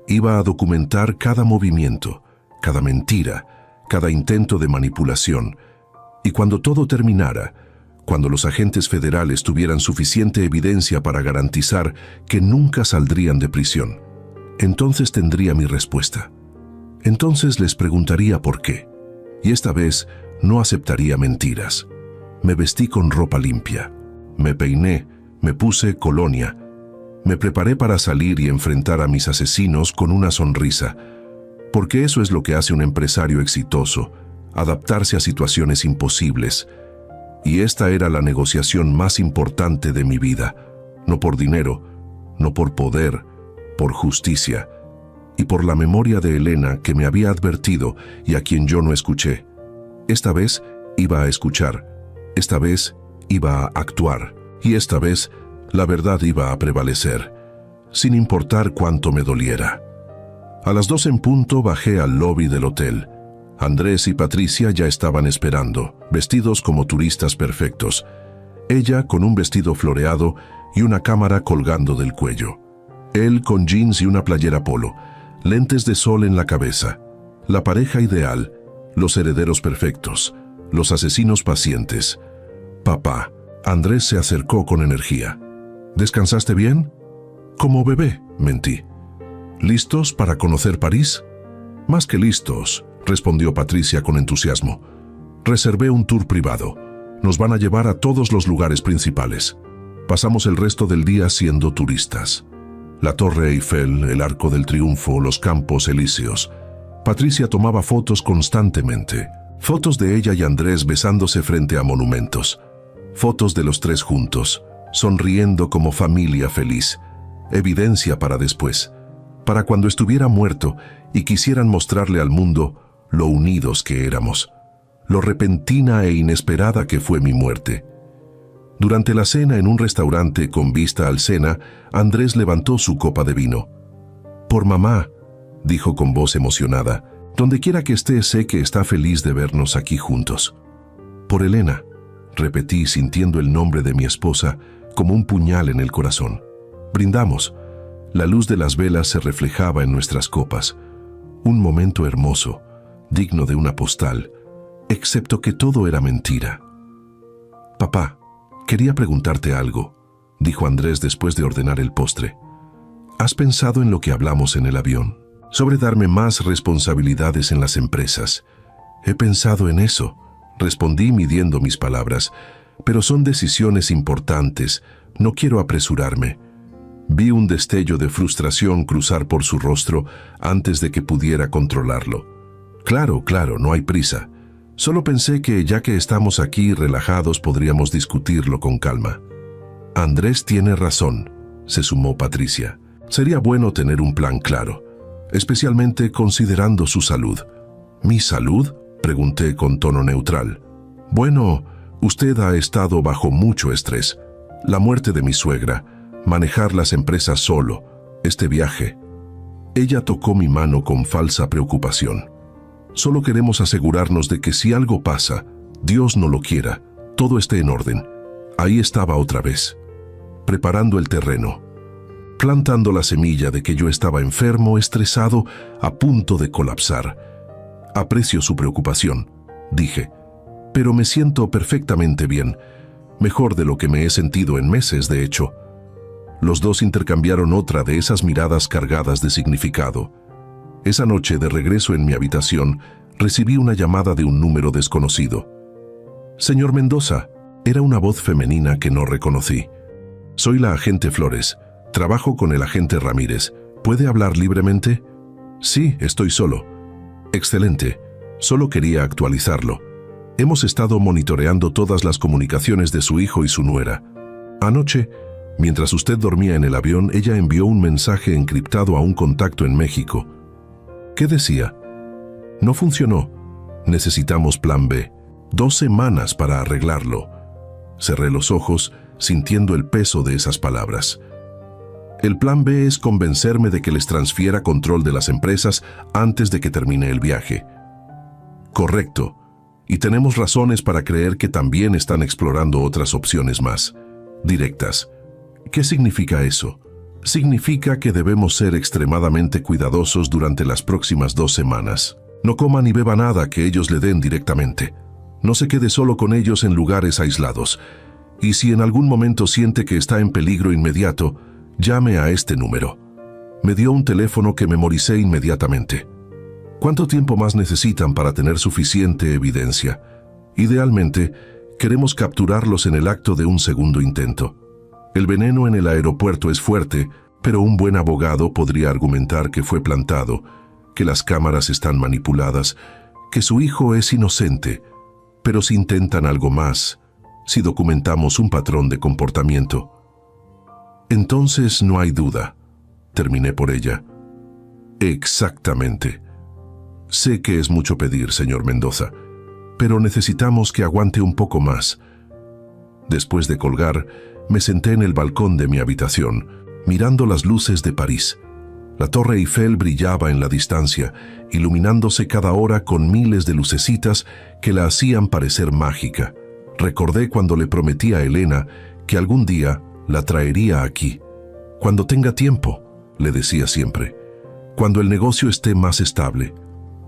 Iba a documentar cada movimiento, cada mentira, cada intento de manipulación. Y cuando todo terminara, cuando los agentes federales tuvieran suficiente evidencia para garantizar que nunca saldrían de prisión, entonces tendría mi respuesta. Entonces les preguntaría por qué. Y esta vez no aceptaría mentiras. Me vestí con ropa limpia. Me peiné, me puse colonia. Me preparé para salir y enfrentar a mis asesinos con una sonrisa. Porque eso es lo que hace un empresario exitoso, adaptarse a situaciones imposibles. Y esta era la negociación más importante de mi vida. No por dinero, no por poder, por justicia. Y por la memoria de Elena que me había advertido y a quien yo no escuché. Esta vez iba a escuchar, esta vez iba a actuar, y esta vez la verdad iba a prevalecer, sin importar cuánto me doliera. A las 2 en punto bajé al lobby del hotel. Andrés y Patricia ya estaban esperando, vestidos como turistas perfectos. Ella con un vestido floreado y una cámara colgando del cuello. Él con jeans y una playera polo. Lentes de sol en la cabeza, la pareja ideal, los herederos perfectos, los asesinos pacientes. Papá, Andrés se acercó con energía. ¿Descansaste bien? Como bebé, mentí. ¿Listos para conocer París? Más que listos, respondió Patricia con entusiasmo. Reservé un tour privado. Nos van a llevar a todos los lugares principales. Pasamos el resto del día siendo turistas. La Torre Eiffel, el Arco del Triunfo, los Campos Elíseos. Patricia tomaba fotos constantemente. Fotos de ella y Andrés besándose frente a monumentos. Fotos de los 3 juntos, sonriendo como familia feliz. Evidencia para después, para cuando estuviera muerto y quisieran mostrarle al mundo lo unidos que éramos, lo repentina e inesperada que fue mi muerte. Durante la cena en un restaurante con vista al Sena, Andrés levantó su copa de vino. «Por mamá», dijo con voz emocionada, «donde quiera que esté sé que está feliz de vernos aquí juntos». «Por Elena», repetí sintiendo el nombre de mi esposa como un puñal en el corazón. Brindamos. La luz de las velas se reflejaba en nuestras copas. Un momento hermoso, digno de una postal, excepto que todo era mentira. «Papá, quería preguntarte algo», dijo Andrés después de ordenar el postre. «¿Has pensado en lo que hablamos en el avión? Sobre darme más responsabilidades en las empresas». «He pensado en eso», respondí midiendo mis palabras, «pero son decisiones importantes, no quiero apresurarme». Vi un destello de frustración cruzar por su rostro antes de que pudiera controlarlo. «Claro, no hay prisa. Solo pensé que ya que estamos aquí relajados podríamos discutirlo con calma». «Andrés tiene razón», se sumó Patricia. «Sería bueno tener un plan claro, especialmente considerando su salud». «¿Mi salud?», pregunté con tono neutral. «Bueno, usted ha estado bajo mucho estrés. La muerte de mi suegra, manejar las empresas solo, este viaje». Ella tocó mi mano con falsa preocupación. «Solo queremos asegurarnos de que si algo pasa, Dios no lo quiera, todo esté en orden. Ahí estaba otra vez, preparando el terreno, plantando la semilla de que yo estaba enfermo, estresado, a punto de colapsar. Aprecio su preocupación, dije, pero me siento perfectamente bien, mejor de lo que me he sentido en meses, de hecho. Los dos intercambiaron otra de esas miradas cargadas de significado. Esa noche, de regreso en mi habitación, recibí una llamada de un número desconocido. «Señor Mendoza», era una voz femenina que no reconocí. «Soy la agente Flores. Trabajo con el agente Ramírez. ¿Puede hablar libremente?» «Sí, estoy solo». «Excelente. Solo quería actualizarlo. Hemos estado monitoreando todas las comunicaciones de su hijo y su nuera. Anoche, mientras usted dormía en el avión, ella envió un mensaje encriptado a un contacto en México. ¿Qué decía? No funcionó. Necesitamos plan B. 2 semanas para arreglarlo». Cerré los ojos, sintiendo el peso de esas palabras. El plan B es convencerme de que les transfiera control de las empresas antes de que termine el viaje. Correcto. Y tenemos razones para creer que también están explorando otras opciones más directas. ¿Qué significa eso? Significa que debemos ser extremadamente cuidadosos durante las próximas 2 semanas. No coma ni beba nada que ellos le den directamente. No se quede solo con ellos en lugares aislados. Y si en algún momento siente que está en peligro inmediato, llame a este número. Me dio un teléfono que memoricé inmediatamente. ¿Cuánto tiempo más necesitan para tener suficiente evidencia? Idealmente, queremos capturarlos en el acto de un segundo intento. El veneno en el aeropuerto es fuerte, pero un buen abogado podría argumentar que fue plantado, que las cámaras están manipuladas, que su hijo es inocente. Pero si intentan algo más, si documentamos un patrón de comportamiento, entonces no hay duda. Terminé por ella. Exactamente. Sé que es mucho pedir, señor Mendoza, pero necesitamos que aguante un poco más. Después de colgar, me senté en el balcón de mi habitación, mirando las luces de París. La Torre Eiffel brillaba en la distancia, iluminándose cada hora con miles de lucecitas que la hacían parecer mágica. Recordé cuando le prometí a Elena que algún día la traería aquí. Cuando tenga tiempo, le decía siempre. Cuando el negocio esté más estable.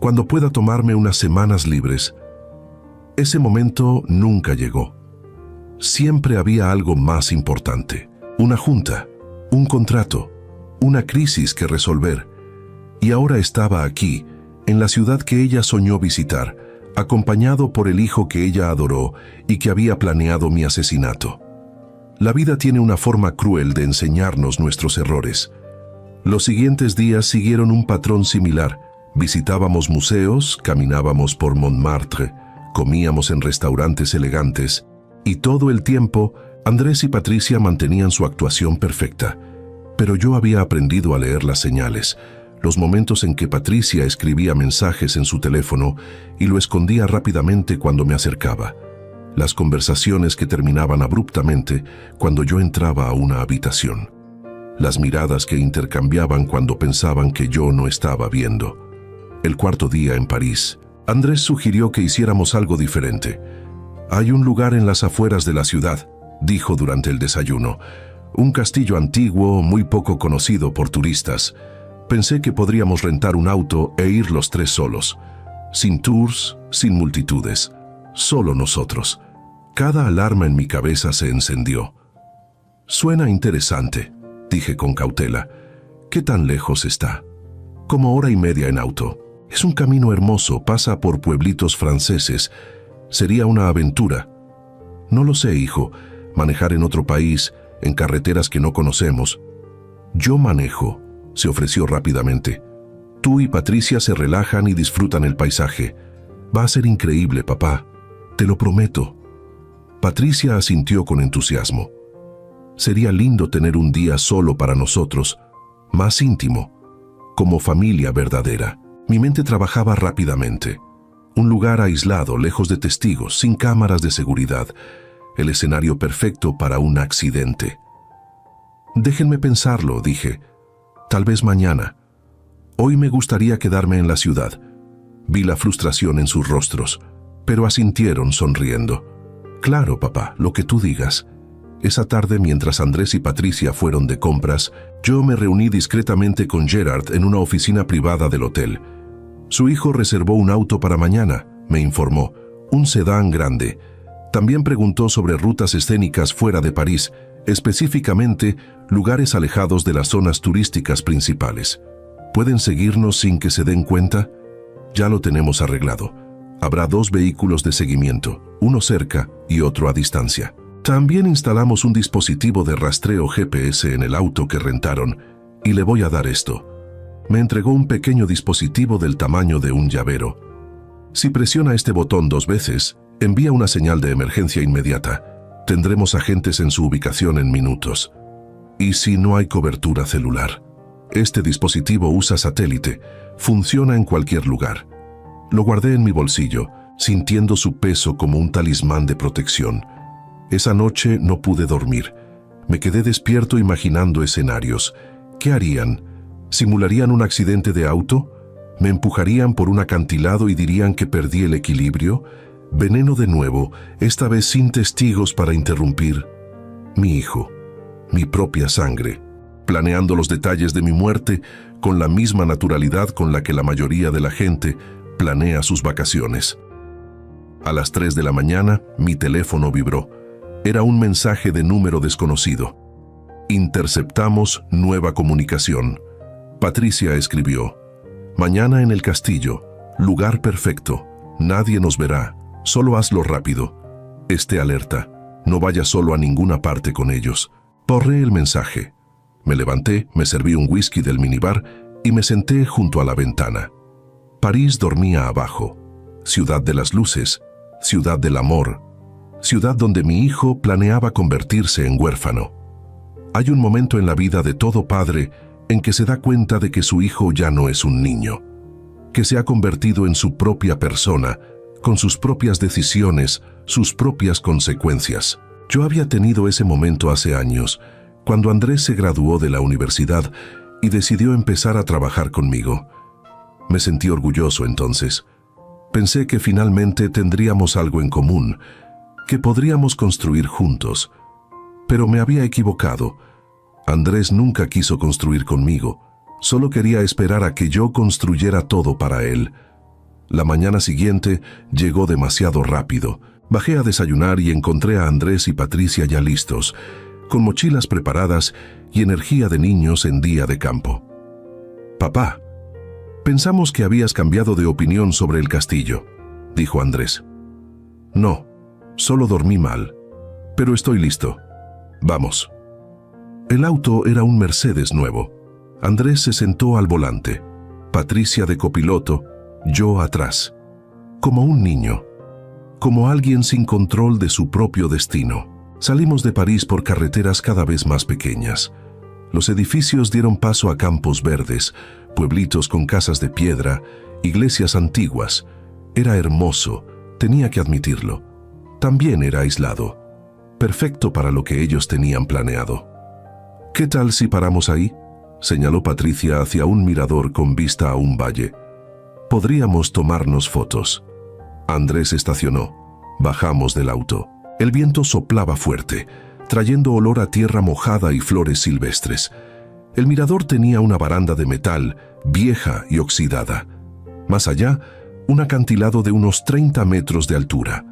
Cuando pueda tomarme unas semanas libres. Ese momento nunca llegó. Siempre había algo más importante. Una junta, un contrato, una crisis que resolver. Y ahora estaba aquí, en la ciudad que ella soñó visitar, acompañado por el hijo que ella adoró y que había planeado mi asesinato. La vida tiene una forma cruel de enseñarnos nuestros errores. Los siguientes días siguieron un patrón similar. Visitábamos museos, caminábamos por Montmartre, comíamos en restaurantes elegantes, y todo el tiempo Andrés y Patricia mantenían su actuación perfecta. Pero yo había aprendido a leer las señales, los momentos en que Patricia escribía mensajes en su teléfono y lo escondía rápidamente cuando me acercaba. Las conversaciones que terminaban abruptamente cuando yo entraba a una habitación. Las miradas que intercambiaban cuando pensaban que yo no estaba viendo. El 4.º día en París, Andrés sugirió que hiciéramos algo diferente. «Hay un lugar en las afueras de la ciudad», dijo durante el desayuno. «Un castillo antiguo, muy poco conocido por turistas. Pensé que podríamos rentar un auto e ir los 3 solos. Sin tours, sin multitudes. Solo nosotros». Cada alarma en mi cabeza se encendió. «Suena interesante», dije con cautela. «¿Qué tan lejos está?» «Como 1 hora y media en auto. Es un camino hermoso, pasa por pueblitos franceses. Sería una aventura». «No lo sé, hijo. Manejar en otro país, en carreteras que no conocemos». «Yo manejo», se ofreció rápidamente. «Tú y Patricia se relajan y disfrutan el paisaje. Va a ser increíble, papá. Te lo prometo». Patricia asintió con entusiasmo. Sería lindo tener un día solo para nosotros, más íntimo, como familia verdadera. Mi mente trabajaba rápidamente. Un lugar aislado, lejos de testigos, sin cámaras de seguridad. El escenario perfecto para un accidente. «Déjenme pensarlo», dije. «Tal vez mañana. Hoy me gustaría quedarme en la ciudad». Vi la frustración en sus rostros, pero asintieron sonriendo. Claro, papá, lo que tú digas. Esa tarde, mientras Andrés y Patricia fueron de compras, yo me reuní discretamente con Gerard en una oficina privada del hotel. Su hijo reservó un auto para mañana, me informó, un sedán grande. También preguntó sobre rutas escénicas fuera de París, específicamente lugares alejados de las zonas turísticas principales. ¿Pueden seguirnos sin que se den cuenta? Ya lo tenemos arreglado. Habrá 2 vehículos de seguimiento, uno cerca y otro a distancia. También instalamos un dispositivo de rastreo GPS en el auto que rentaron, y le voy a dar esto. Me entregó un pequeño dispositivo del tamaño de un llavero. Si presiona este botón 2 veces, envía una señal de emergencia inmediata. Tendremos agentes en su ubicación en minutos. ¿Y si no hay cobertura celular? Este dispositivo usa satélite, funciona en cualquier lugar. Lo guardé en mi bolsillo, sintiendo su peso como un talismán de protección. Esa noche no pude dormir. Me quedé despierto imaginando escenarios. ¿Qué harían? ¿Simularían un accidente de auto? ¿Me empujarían por un acantilado y dirían que perdí el equilibrio? Veneno de nuevo, esta vez sin testigos para interrumpir. Mi hijo, mi propia sangre, planeando los detalles de mi muerte con la misma naturalidad con la que la mayoría de la gente planea sus vacaciones. A las 3 de la mañana, mi teléfono vibró. Era un mensaje de número desconocido. Interceptamos nueva comunicación. Patricia escribió: mañana en el castillo, lugar perfecto, nadie nos verá, solo hazlo rápido. Esté alerta, no vaya solo a ninguna parte con ellos. Borré el mensaje. Me levanté, me serví un whisky del minibar y me senté junto a la ventana. París dormía abajo, ciudad de las luces, ciudad del amor, ciudad donde mi hijo planeaba convertirse en huérfano. Hay un momento en la vida de todo padre en que se da cuenta de que su hijo ya no es un niño, que se ha convertido en su propia persona, con sus propias decisiones, sus propias consecuencias. Yo había tenido ese momento hace años, cuando Andrés se graduó de la universidad y decidió empezar a trabajar conmigo. Me sentí orgulloso entonces. Pensé que finalmente tendríamos algo en común, que podríamos construir juntos. Pero me había equivocado. Andrés nunca quiso construir conmigo, solo quería esperar a que yo construyera todo para él. La mañana siguiente llegó demasiado rápido. Bajé a desayunar y encontré a Andrés y Patricia ya listos, con mochilas preparadas y energía de niños en día de campo. «Papá, pensamos que habías cambiado de opinión sobre el castillo», dijo Andrés. «No, solo dormí mal, pero estoy listo. Vamos». El auto era un Mercedes nuevo. Andrés se sentó al volante, Patricia de copiloto, yo atrás, como un niño, como alguien sin control de su propio destino. Salimos de París por carreteras cada vez más pequeñas. Los edificios dieron paso a campos verdes, pueblitos con casas de piedra, iglesias antiguas. Era hermoso, tenía que admitirlo. También era aislado, perfecto para lo que ellos tenían planeado. «¿Qué tal si paramos ahí?», señaló Patricia hacia un mirador con vista a un valle. «Podríamos tomarnos fotos». Andrés estacionó. Bajamos del auto. El viento soplaba fuerte, trayendo olor a tierra mojada y flores silvestres. El mirador tenía una baranda de metal, vieja y oxidada. Más allá, un acantilado de unos 30 metros de altura.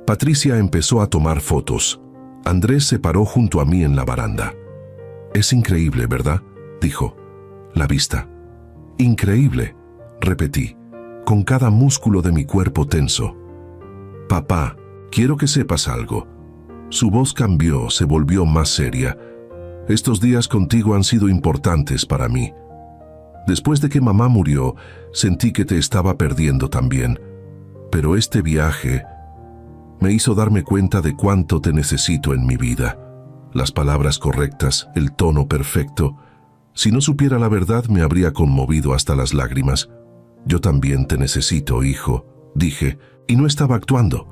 Patricia empezó a tomar fotos. Andrés se paró junto a mí en la baranda. «Es increíble, ¿verdad?», dijo. «La vista». «Increíble», repetí, con cada músculo de mi cuerpo tenso. «Papá, quiero que sepas algo». Su voz cambió, se volvió más seria. «Estos días contigo han sido importantes para mí. Después de que mamá murió, sentí que te estaba perdiendo también. Pero este viaje me hizo darme cuenta de cuánto te necesito en mi vida». Las palabras correctas, el tono perfecto. Si no supiera la verdad, me habría conmovido hasta las lágrimas. «Yo también te necesito, hijo», dije, y no estaba actuando.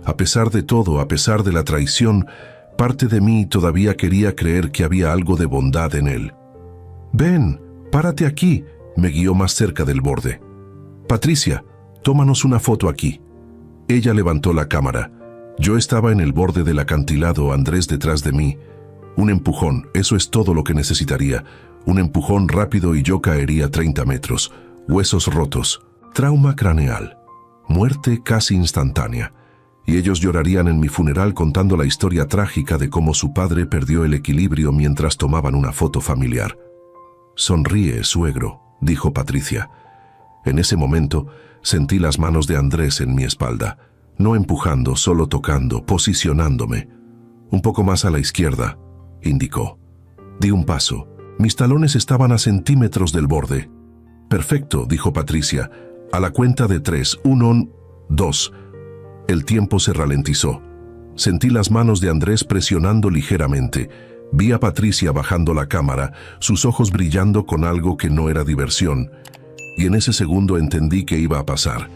A pesar de todo, a pesar de la traición, parte de mí todavía quería creer que había algo de bondad en él. «Ven, párate aquí», me guió más cerca del borde. «Patricia, tómanos una foto aquí». Ella levantó la cámara. Yo estaba en el borde del acantilado, Andrés detrás de mí. Un empujón, eso es todo lo que necesitaría. Un empujón rápido y yo caería 30 metros. Huesos rotos. Trauma craneal. Muerte casi instantánea. Y ellos llorarían en mi funeral contando la historia trágica de cómo su padre perdió el equilibrio mientras tomaban una foto familiar. «Sonríe, suegro», dijo Patricia. En ese momento sentí las manos de Andrés en mi espalda, no empujando, solo tocando, posicionándome. «Un poco más a la izquierda», indicó. Di un paso. Mis talones estaban a centímetros del borde. «Perfecto», dijo Patricia. «A la cuenta de 3, 1, 2». El tiempo se ralentizó. Sentí las manos de Andrés presionando ligeramente. Vi a Patricia bajando la cámara, sus ojos brillando con algo que no era diversión. Y en ese segundo entendí qué iba a pasar.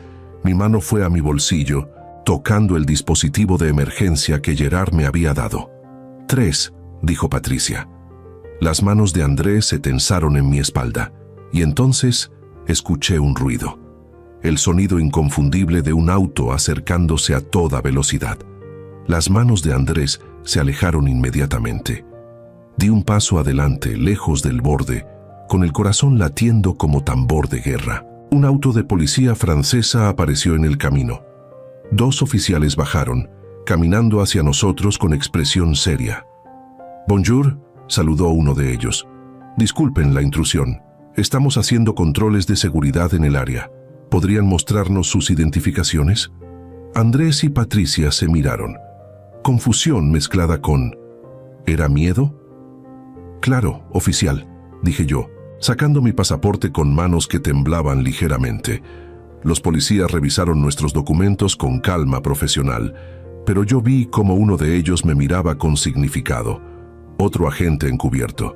Mi mano fue a mi bolsillo, tocando el dispositivo de emergencia que Gerard me había dado. 3, dijo Patricia. Las manos de Andrés se tensaron en mi espalda, y entonces escuché un ruido. El sonido inconfundible de un auto acercándose a toda velocidad. Las manos de Andrés se alejaron inmediatamente. Di un paso adelante, lejos del borde, con el corazón latiendo como tambor de guerra. Un auto de policía francesa apareció en el camino. 2 oficiales bajaron, caminando hacia nosotros con expresión seria. «Bonjour», saludó uno de ellos. «Disculpen la intrusión. Estamos haciendo controles de seguridad en el área. ¿Podrían mostrarnos sus identificaciones?» Andrés y Patricia se miraron. Confusión mezclada con... ¿era miedo? «Claro, oficial», dije yo, sacando mi pasaporte con manos que temblaban ligeramente. Los policías revisaron nuestros documentos con calma profesional, pero yo vi como uno de ellos me miraba con significado. Otro agente encubierto.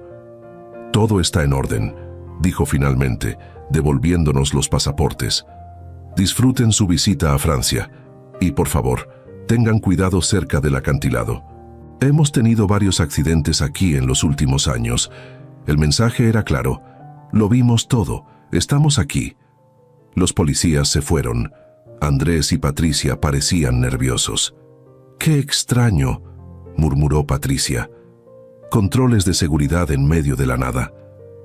«Todo está en orden», dijo finalmente, devolviéndonos los pasaportes. «Disfruten su visita a Francia y, por favor, tengan cuidado cerca del acantilado. Hemos tenido varios accidentes aquí en los últimos años. El mensaje era claro. Lo vimos todo. Estamos aquí». Los policías se fueron. Andrés y Patricia parecían nerviosos. «Qué extraño», murmuró Patricia. «Controles de seguridad en medio de la nada».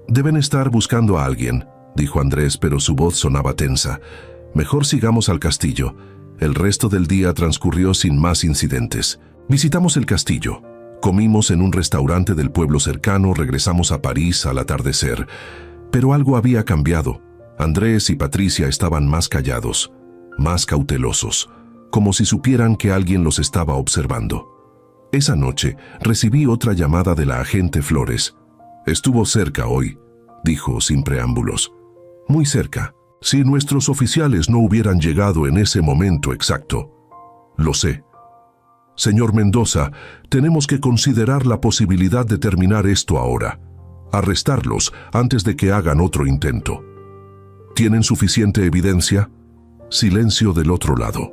«Deben estar buscando a alguien», dijo Andrés, pero su voz sonaba tensa. «Mejor sigamos al castillo». El resto del día transcurrió sin más incidentes. Visitamos el castillo. Comimos en un restaurante del pueblo cercano, regresamos a París al atardecer. Pero algo había cambiado. Andrés y Patricia estaban más callados, más cautelosos, como si supieran que alguien los estaba observando. Esa noche recibí otra llamada de la agente Flores. «Estuvo cerca hoy», dijo sin preámbulos. «Muy cerca. Si nuestros oficiales no hubieran llegado en ese momento exacto». «Lo sé». «Señor Mendoza, tenemos que considerar la posibilidad de terminar esto ahora. Arrestarlos antes de que hagan otro intento». «¿Tienen suficiente evidencia?» Silencio del otro lado.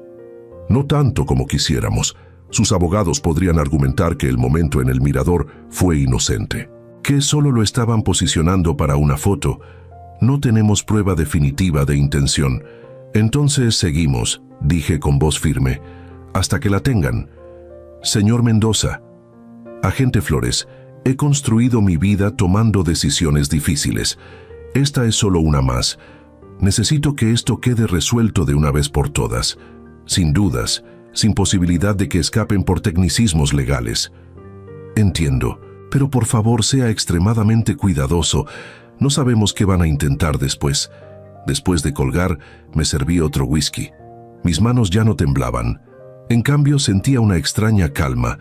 «No tanto como quisiéramos. Sus abogados podrían argumentar que el momento en el mirador fue inocente, que solo lo estaban posicionando para una foto. No tenemos prueba definitiva de intención. Entonces seguimos», dije con voz firme, «hasta que la tengan». «Señor Mendoza». «Agente Flores, he construido mi vida tomando decisiones difíciles. Esta es solo una más. Necesito que esto quede resuelto de una vez por todas, sin dudas, sin posibilidad de que escapen por tecnicismos legales». «Entiendo, pero por favor sea extremadamente cuidadoso. No sabemos qué van a intentar después». Después de colgar, me serví otro whisky. Mis manos ya no temblaban. En cambio, sentía una extraña calma,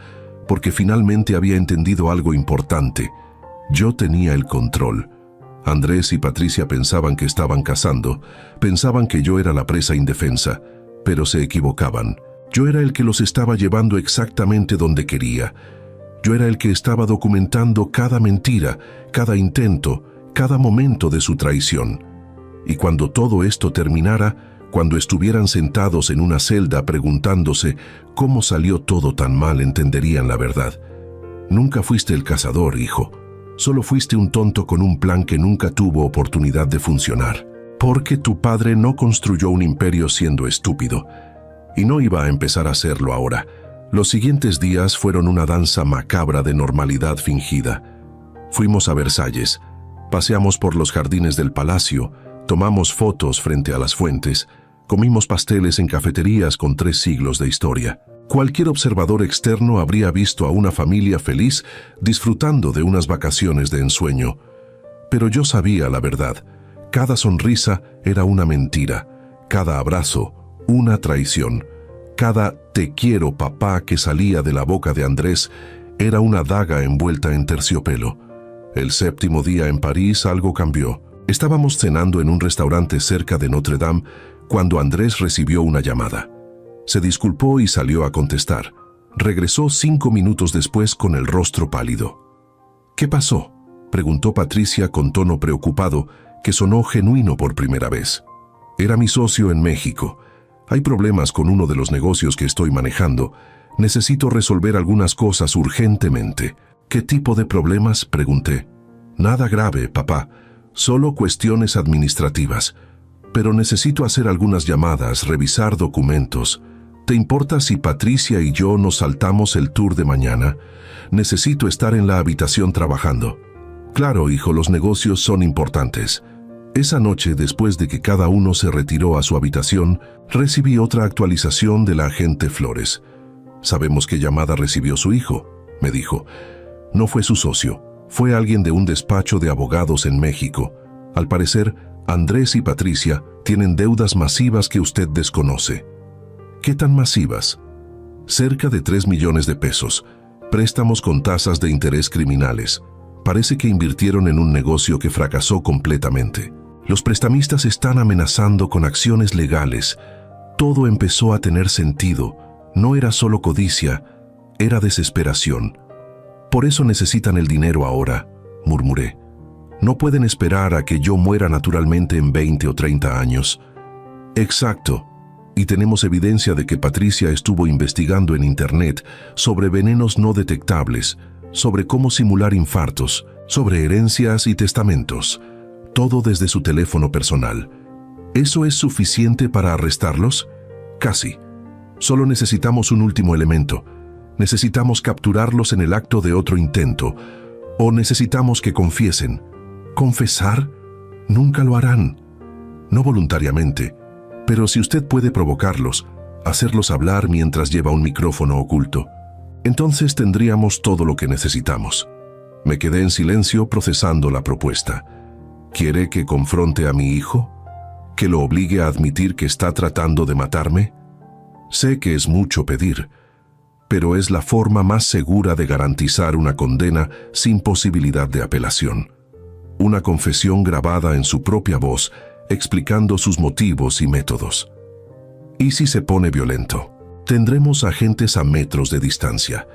porque finalmente había entendido algo importante. Yo tenía el control. Andrés y Patricia pensaban que estaban cazando, pensaban que yo era la presa indefensa, pero se equivocaban. Yo era el que los estaba llevando exactamente donde quería. Yo era el que estaba documentando cada mentira, cada intento, cada momento de su traición. Y cuando todo esto terminara, cuando estuvieran sentados en una celda preguntándose cómo salió todo tan mal, entenderían la verdad. «Nunca fuiste el cazador, hijo. Solo fuiste un tonto con un plan que nunca tuvo oportunidad de funcionar. Porque tu padre no construyó un imperio siendo estúpido. Y no iba a empezar a hacerlo ahora. Los siguientes días fueron una danza macabra de normalidad fingida. Fuimos a Versalles, paseamos por los jardines del palacio, tomamos fotos frente a las fuentes, comimos pasteles en cafeterías con 3 siglos de historia. Cualquier observador externo habría visto a una familia feliz disfrutando de unas vacaciones de ensueño. Pero yo sabía la verdad. Cada sonrisa era una mentira, cada abrazo una traición. Cada «te quiero, papá» que salía de la boca de Andrés era una daga envuelta en terciopelo. El 7º día en París algo cambió. Estábamos cenando en un restaurante cerca de Notre Dame cuando Andrés recibió una llamada. Se disculpó y salió a contestar. Regresó 5 minutos después con el rostro pálido. «¿Qué pasó?», preguntó Patricia con tono preocupado que sonó genuino por primera vez. «Era mi socio en México. Hay problemas con uno de los negocios que estoy manejando. Necesito resolver algunas cosas urgentemente». «¿Qué tipo de problemas?», pregunté. «Nada grave, papá. Solo cuestiones administrativas. Pero necesito hacer algunas llamadas, revisar documentos. ¿Te importa si Patricia y yo nos saltamos el tour de mañana? Necesito estar en la habitación trabajando». «Claro, hijo, los negocios son importantes». Esa noche, después de que cada uno se retiró a su habitación, recibí otra actualización de la agente Flores. «Sabemos qué llamada recibió su hijo», me dijo. «No fue su socio, fue alguien de un despacho de abogados en México. Al parecer, Andrés y Patricia tienen deudas masivas que usted desconoce». «¿Qué tan masivas?». «Cerca de 3 millones de pesos, préstamos con tasas de interés criminales. Parece que invirtieron en un negocio que fracasó completamente. Los prestamistas están amenazando con acciones legales». Todo empezó a tener sentido. No era solo codicia, era desesperación. «Por eso necesitan el dinero ahora», murmuré. «No pueden esperar a que yo muera naturalmente en 20 o 30 años». «Exacto. Y tenemos evidencia de que Patricia estuvo investigando en Internet sobre venenos no detectables, sobre cómo simular infartos, sobre herencias y testamentos. Todo desde su teléfono personal. ¿Eso es suficiente para arrestarlos?». «Casi. Solo necesitamos un último elemento. Necesitamos capturarlos en el acto de otro intento. O necesitamos que confiesen». «¿Confesar? Nunca lo harán». «No voluntariamente. Pero si usted puede provocarlos, hacerlos hablar mientras lleva un micrófono oculto, entonces tendríamos todo lo que necesitamos». Me quedé en silencio procesando la propuesta. ¿Quiere que confronte a mi hijo? ¿Que lo obligue a admitir que está tratando de matarme? Sé que es mucho pedir, pero es la forma más segura de garantizar una condena sin posibilidad de apelación. Una confesión grabada en su propia voz, explicando sus motivos y métodos. ¿Y si se pone violento? Tendremos agentes a metros de distancia.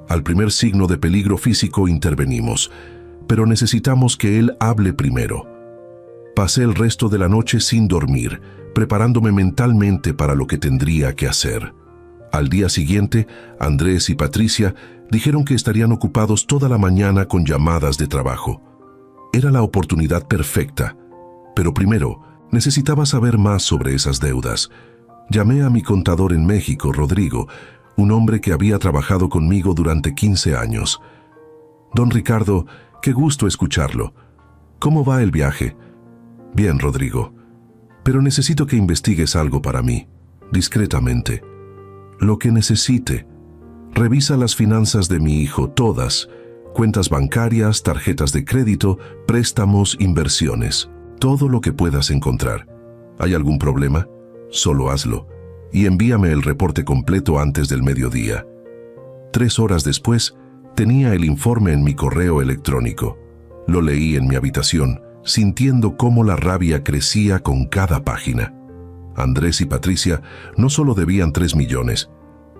Al primer signo de peligro físico intervenimos, pero necesitamos que él hable primero. Pasé el resto de la noche sin dormir, preparándome mentalmente para lo que tendría que hacer. Al día siguiente, Andrés y Patricia dijeron que estarían ocupados toda la mañana con llamadas de trabajo. Era la oportunidad perfecta, pero primero necesitaba saber más sobre esas deudas. Llamé a mi contador en México, Rodrigo, un hombre que había trabajado conmigo durante 15 años. «Don Ricardo, qué gusto escucharlo. ¿Cómo va el viaje?». «Bien, Rodrigo. Pero necesito que investigues algo para mí, discretamente. Lo que necesite. Revisa las finanzas de mi hijo, todas. Cuentas bancarias, tarjetas de crédito, préstamos, inversiones. Todo lo que puedas encontrar. ¿Hay algún problema? Solo hazlo. Y envíame el reporte completo antes del mediodía». 3 horas después, tenía el informe en mi correo electrónico. Lo leí en mi habitación, sintiendo cómo la rabia crecía con cada página. Andrés y Patricia no solo debían 3 millones,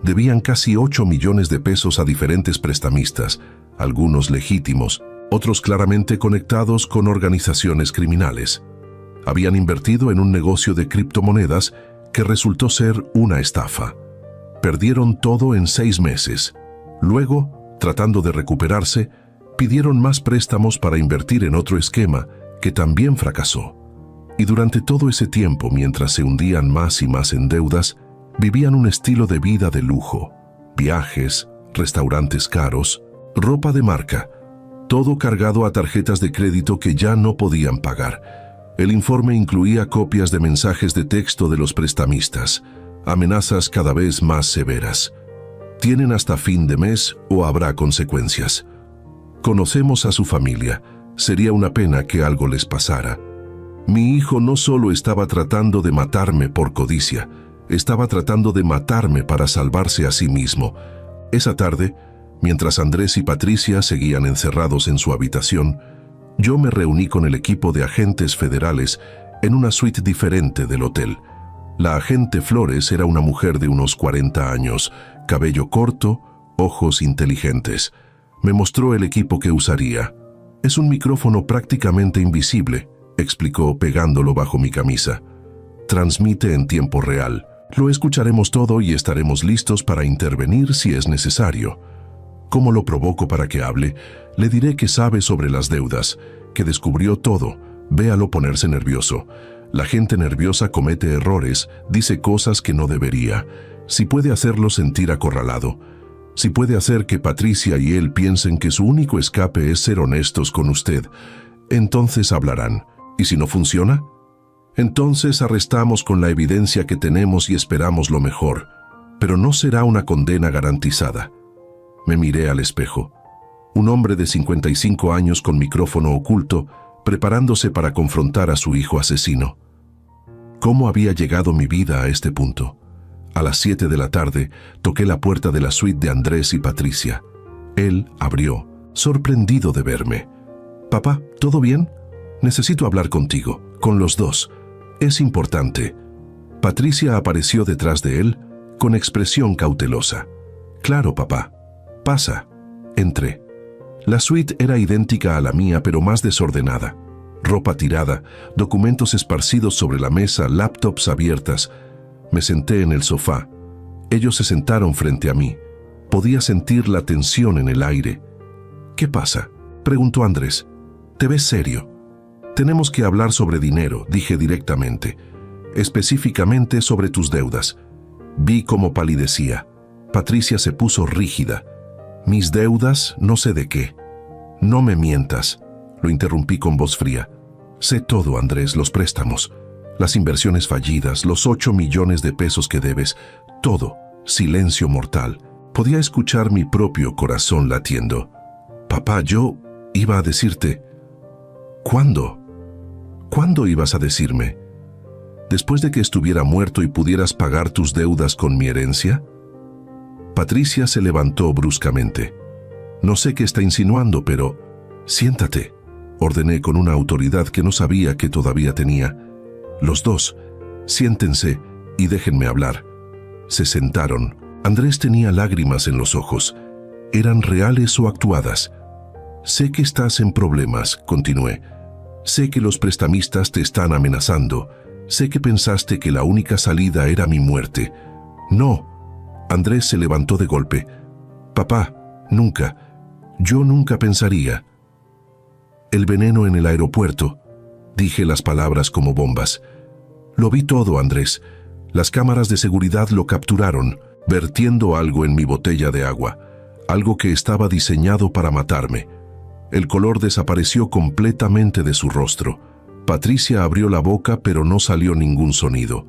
debían casi 8 millones de pesos a diferentes prestamistas, algunos legítimos, otros claramente conectados con organizaciones criminales. Habían invertido en un negocio de criptomonedas que resultó ser una estafa. Perdieron todo en 6 meses. Luego, tratando de recuperarse, pidieron más préstamos para invertir en otro esquema que también fracasó. Y durante todo ese tiempo, mientras se hundían más y más en deudas, vivían un estilo de vida de lujo. viajes, restaurantes caros, ropa de marca, todo cargado a tarjetas de crédito que ya no podían pagar. El informe incluía copias de mensajes de texto de los prestamistas, amenazas cada vez más severas. Tienen hasta fin de mes o habrá consecuencias. Conocemos a su familia. Sería una pena que algo les pasara. Mi hijo no solo estaba tratando de matarme por codicia, estaba tratando de matarme para salvarse a sí mismo. Esa tarde, mientras Andrés y Patricia seguían encerrados en su habitación, yo me reuní con el equipo de agentes federales en una suite diferente del hotel. La agente Flores era una mujer de unos 40 años, cabello corto, ojos inteligentes. Me mostró el equipo que usaría. «Es un micrófono prácticamente invisible», explicó pegándolo bajo mi camisa. «Transmite en tiempo real. Lo escucharemos todo y estaremos listos para intervenir si es necesario. ¿Cómo lo provoco para que hable? Le diré que sabe sobre las deudas, que descubrió todo. Véalo ponerse nervioso. La gente nerviosa comete errores, dice cosas que no debería. Si puede hacerlo sentir acorralado, si puede hacer que Patricia y él piensen que su único escape es ser honestos con usted, entonces hablarán. ¿Y si no funciona? Entonces arrestamos con la evidencia que tenemos y esperamos lo mejor, pero no será una condena garantizada». Me miré al espejo. Un hombre de 55 años con micrófono oculto, preparándose para confrontar a su hijo asesino. ¿Cómo había llegado mi vida a este punto? A las 7 de la tarde, toqué la puerta de la suite de Andrés y Patricia. Él abrió, sorprendido de verme. «Papá, ¿todo bien? Necesito hablar contigo, con los dos. Es importante». Patricia apareció detrás de él, con expresión cautelosa. «Claro, papá. Pasa». Entré. La suite era idéntica a la mía, pero más desordenada. Ropa tirada, documentos esparcidos sobre la mesa, laptops abiertas. Me senté en el sofá. Ellos se sentaron frente a mí. Podía sentir la tensión en el aire. «¿Qué pasa?», preguntó Andrés. «Te ves serio». «Tenemos que hablar sobre dinero», dije directamente. «Específicamente sobre tus deudas». Vi cómo palidecía. Patricia se puso rígida. «¿Mis deudas? No sé de qué». «No me mientas», lo interrumpí con voz fría. «Sé todo, Andrés, los préstamos, las inversiones fallidas, los 8 millones de pesos que debes, todo». Silencio mortal. Podía escuchar mi propio corazón latiendo. «Papá, yo iba a decirte». «¿Cuándo? ¿Cuándo ibas a decirme? ¿Después de que estuviera muerto y pudieras pagar tus deudas con mi herencia?» Patricia se levantó bruscamente. «No sé qué está insinuando, pero siéntate», ordené con una autoridad que no sabía que todavía tenía. «Los dos, siéntense y déjenme hablar». Se sentaron. Andrés tenía lágrimas en los ojos. ¿Eran reales o actuadas? «Sé que estás en problemas», continué. «Sé que los prestamistas te están amenazando. Sé que pensaste que la única salida era mi muerte». «No». Andrés se levantó de golpe. «Papá, nunca. Yo nunca pensaría». «El veneno en el aeropuerto», dije las palabras como bombas. «Lo vi todo, Andrés. Las cámaras de seguridad lo capturaron, vertiendo algo en mi botella de agua, algo que estaba diseñado para matarme». El color desapareció completamente de su rostro. Patricia abrió la boca, pero no salió ningún sonido.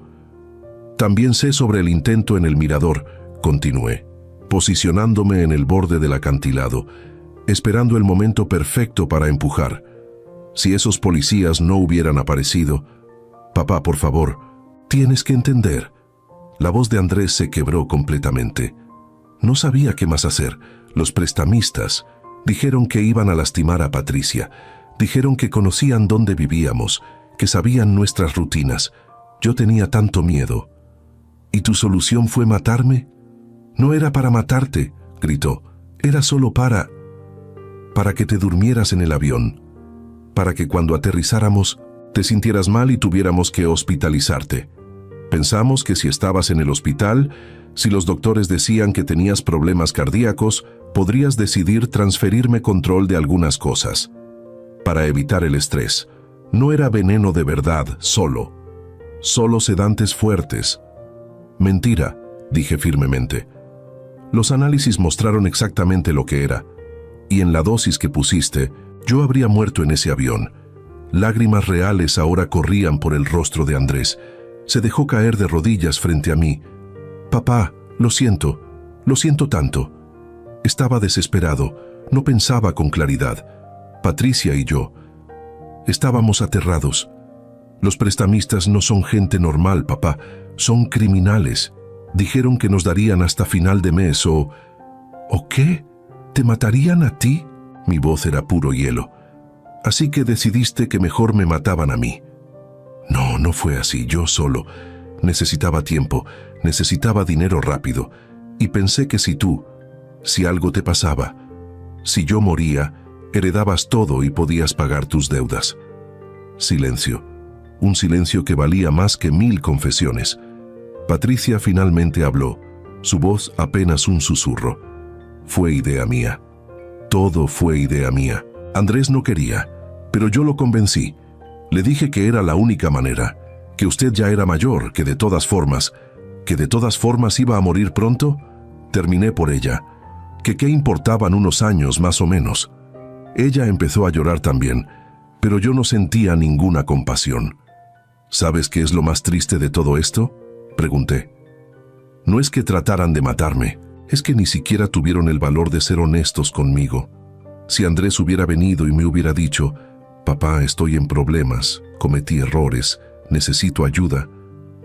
«También sé sobre el intento en el mirador», continué, posicionándome en el borde del acantilado, esperando el momento perfecto para empujar. Si esos policías no hubieran aparecido... «Papá, por favor, tienes que entender». La voz de Andrés se quebró completamente. No sabía qué más hacer. Los prestamistas dijeron que iban a lastimar a Patricia. Dijeron que conocían dónde vivíamos, que sabían nuestras rutinas. Yo tenía tanto miedo. «¿Y tu solución fue matarme?» «No era para matarte», gritó. «Era solo para que te durmieras en el avión. Para que cuando aterrizáramos te sintieras mal y tuviéramos que hospitalizarte. Pensamos que si estabas en el hospital, si los doctores decían que tenías problemas cardíacos, podrías decidir transferirme control de algunas cosas. Para evitar el estrés. No era veneno de verdad, solo sedantes fuertes». «Mentira», dije firmemente. Los análisis mostraron exactamente lo que era. Y en la dosis que pusiste, yo habría muerto en ese avión. Lágrimas reales ahora corrían por el rostro de Andrés. Se dejó caer de rodillas frente a mí. Papá, lo siento tanto. Estaba desesperado, no pensaba con claridad. Patricia y yo estábamos aterrados. Los prestamistas no son gente normal, papá, son criminales. Dijeron que nos darían hasta final de mes ¿O qué? ¿Te matarían a ti? Mi voz era puro hielo. Así que decidiste que mejor me mataban a mí. No fue así, yo solo. Necesitaba tiempo, necesitaba dinero rápido. Y pensé que si algo te pasaba, si yo moría, heredabas todo y podías pagar tus deudas. Silencio. Un silencio que valía más que 1000 confesiones. Patricia finalmente habló, su voz apenas un susurro. Fue idea mía. Todo fue idea mía. Andrés no quería, pero yo lo convencí. Le dije que era la única manera, que usted ya era mayor, que de todas formas iba a morir pronto. Terminé por ella, que qué importaban unos años más o menos. Ella empezó a llorar también, pero yo no sentía ninguna compasión. ¿Sabes qué es lo más triste de todo esto?, pregunté. No es que trataran de matarme, es que ni siquiera tuvieron el valor de ser honestos conmigo. Si Andrés hubiera venido y me hubiera dicho, papá, estoy en problemas, cometí errores, necesito ayuda,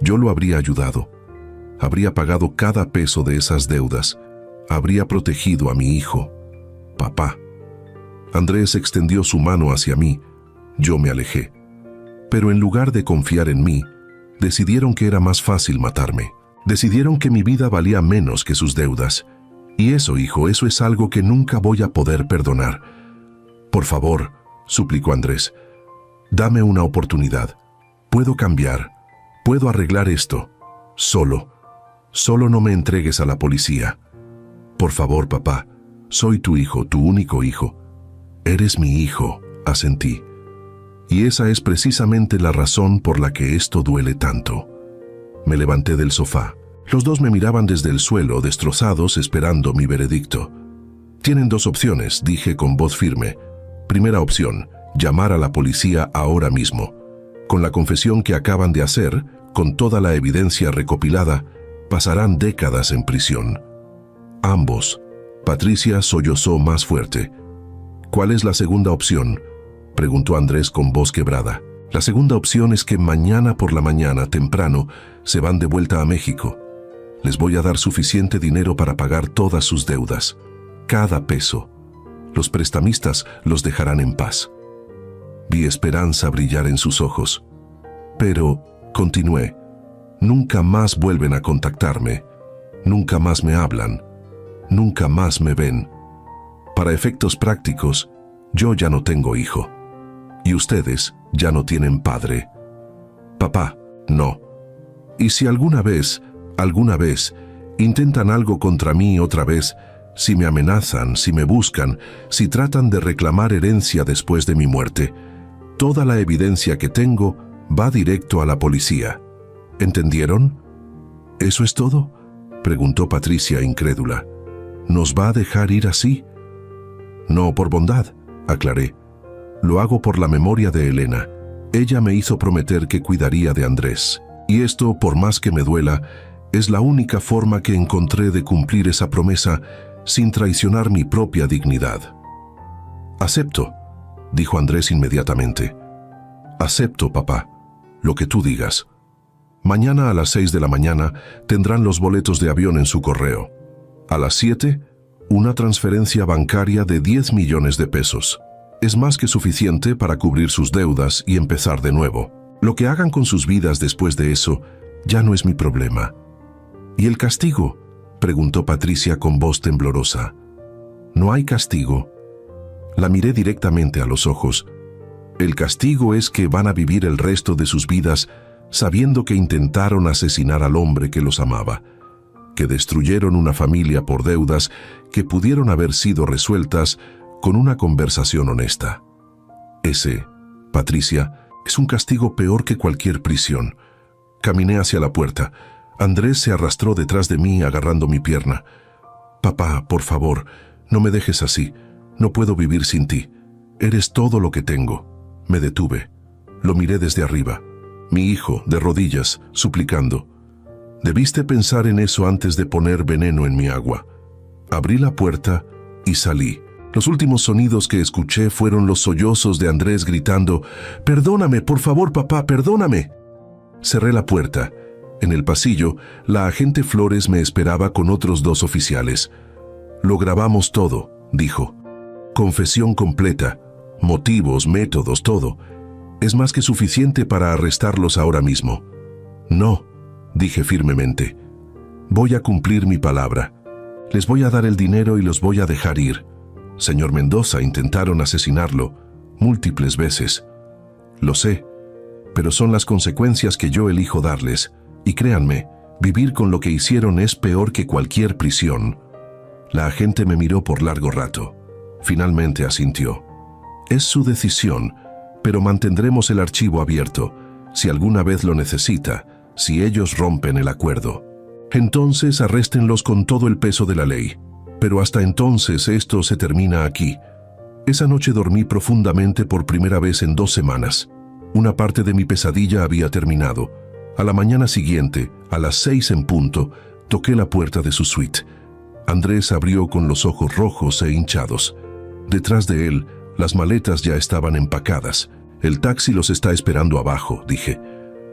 yo lo habría ayudado. Habría pagado cada peso de esas deudas, habría protegido a mi hijo. Papá. Andrés extendió su mano hacia mí, yo me alejé. Pero en lugar de confiar en mí, decidieron que era más fácil matarme. Decidieron que mi vida valía menos que sus deudas. Y eso, hijo, eso es algo que nunca voy a poder perdonar. Por favor, suplicó Andrés, dame una oportunidad. Puedo cambiar, puedo arreglar esto. Solo no me entregues a la policía. Por favor, papá, soy tu hijo, tu único hijo. Eres mi hijo, asentí. Y esa es precisamente la razón por la que esto duele tanto. Me levanté del sofá. Los dos me miraban desde el suelo, destrozados, esperando mi veredicto. Tienen 2 opciones, dije con voz firme. Primera opción, llamar a la policía ahora mismo. Con la confesión que acaban de hacer, con toda la evidencia recopilada, pasarán décadas en prisión. Ambos. Patricia sollozó más fuerte. ¿Cuál es la segunda opción?, preguntó Andrés con voz quebrada. La segunda opción es que mañana por la mañana, temprano, se van de vuelta a México. Les voy a dar suficiente dinero para pagar todas sus deudas. Cada peso. Los prestamistas los dejarán en paz. Vi esperanza brillar en sus ojos. Pero, continué, nunca más vuelven a contactarme. Nunca más me hablan. Nunca más me ven. Para efectos prácticos, yo ya no tengo hijo. Y ustedes ya no tienen padre. Papá, no. Y si alguna vez, intentan algo contra mí otra vez, si me amenazan, si me buscan, si tratan de reclamar herencia después de mi muerte, toda la evidencia que tengo va directo a la policía. ¿Entendieron? ¿Eso es todo?, preguntó Patricia incrédula. ¿Nos va a dejar ir así? No por bondad, aclaré. Lo hago por la memoria de Elena. Ella me hizo prometer que cuidaría de Andrés. Y esto, por más que me duela, es la única forma que encontré de cumplir esa promesa sin traicionar mi propia dignidad. Acepto, dijo Andrés inmediatamente. Acepto, papá, lo que tú digas. Mañana a las 6 de la mañana tendrán los boletos de avión en su correo. A las 7, una transferencia bancaria de 10 millones de pesos. Es más que suficiente para cubrir sus deudas y empezar de nuevo. Lo que hagan con sus vidas después de eso ya no es mi problema. ¿Y el castigo?, preguntó Patricia con voz temblorosa. No hay castigo. La miré directamente a los ojos. El castigo es que van a vivir el resto de sus vidas sabiendo que intentaron asesinar al hombre que los amaba, que destruyeron una familia por deudas que pudieron haber sido resueltas con una conversación honesta. Ese, Patricia, es un castigo peor que cualquier prisión. Caminé hacia la puerta. Andrés se arrastró detrás de mí agarrando mi pierna. Papá, por favor, no me dejes así. No puedo vivir sin ti. Eres todo lo que tengo. Me detuve. Lo miré desde arriba. Mi hijo, de rodillas, suplicando. Debiste pensar en eso antes de poner veneno en mi agua. Abrí la puerta y salí. Los últimos sonidos que escuché fueron los sollozos de Andrés gritando: «Perdóname, por favor, papá, perdóname». Cerré la puerta. En el pasillo, la agente Flores me esperaba con otros 2 oficiales. «Lo grabamos todo», dijo. «Confesión completa, motivos, métodos, todo. Es más que suficiente para arrestarlos ahora mismo». «No», dije firmemente. «Voy a cumplir mi palabra. Les voy a dar el dinero y los voy a dejar ir. Señor Mendoza, intentaron asesinarlo múltiples veces. Lo sé, pero son las consecuencias que yo elijo darles. Y créanme, vivir con lo que hicieron es peor que cualquier prisión». La agente me miró por largo rato. Finalmente asintió. «Es su decisión, pero mantendremos el archivo abierto, si alguna vez lo necesita, si ellos rompen el acuerdo. Entonces arréstenlos con todo el peso de la ley. Pero hasta entonces esto se termina aquí». Esa noche dormí profundamente por primera vez en 2 semanas. Una parte de mi pesadilla había terminado. A la mañana siguiente, a las 6 en punto, toqué la puerta de su suite. Andrés abrió con los ojos rojos e hinchados. Detrás de él, las maletas ya estaban empacadas. «El taxi los está esperando abajo», dije.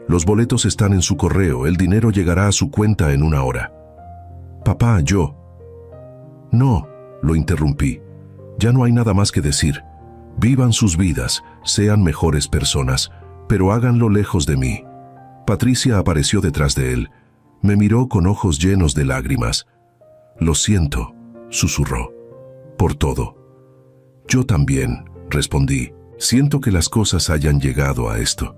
«Los boletos están en su correo, el dinero llegará a su cuenta en 1 hora». «Papá, yo». «No», lo interrumpí. «Ya no hay nada más que decir. Vivan sus vidas, sean mejores personas, pero háganlo lejos de mí». Patricia apareció detrás de él. Me miró con ojos llenos de lágrimas. «Lo siento», susurró, «por todo». «Yo también», respondí. «Siento que las cosas hayan llegado a esto».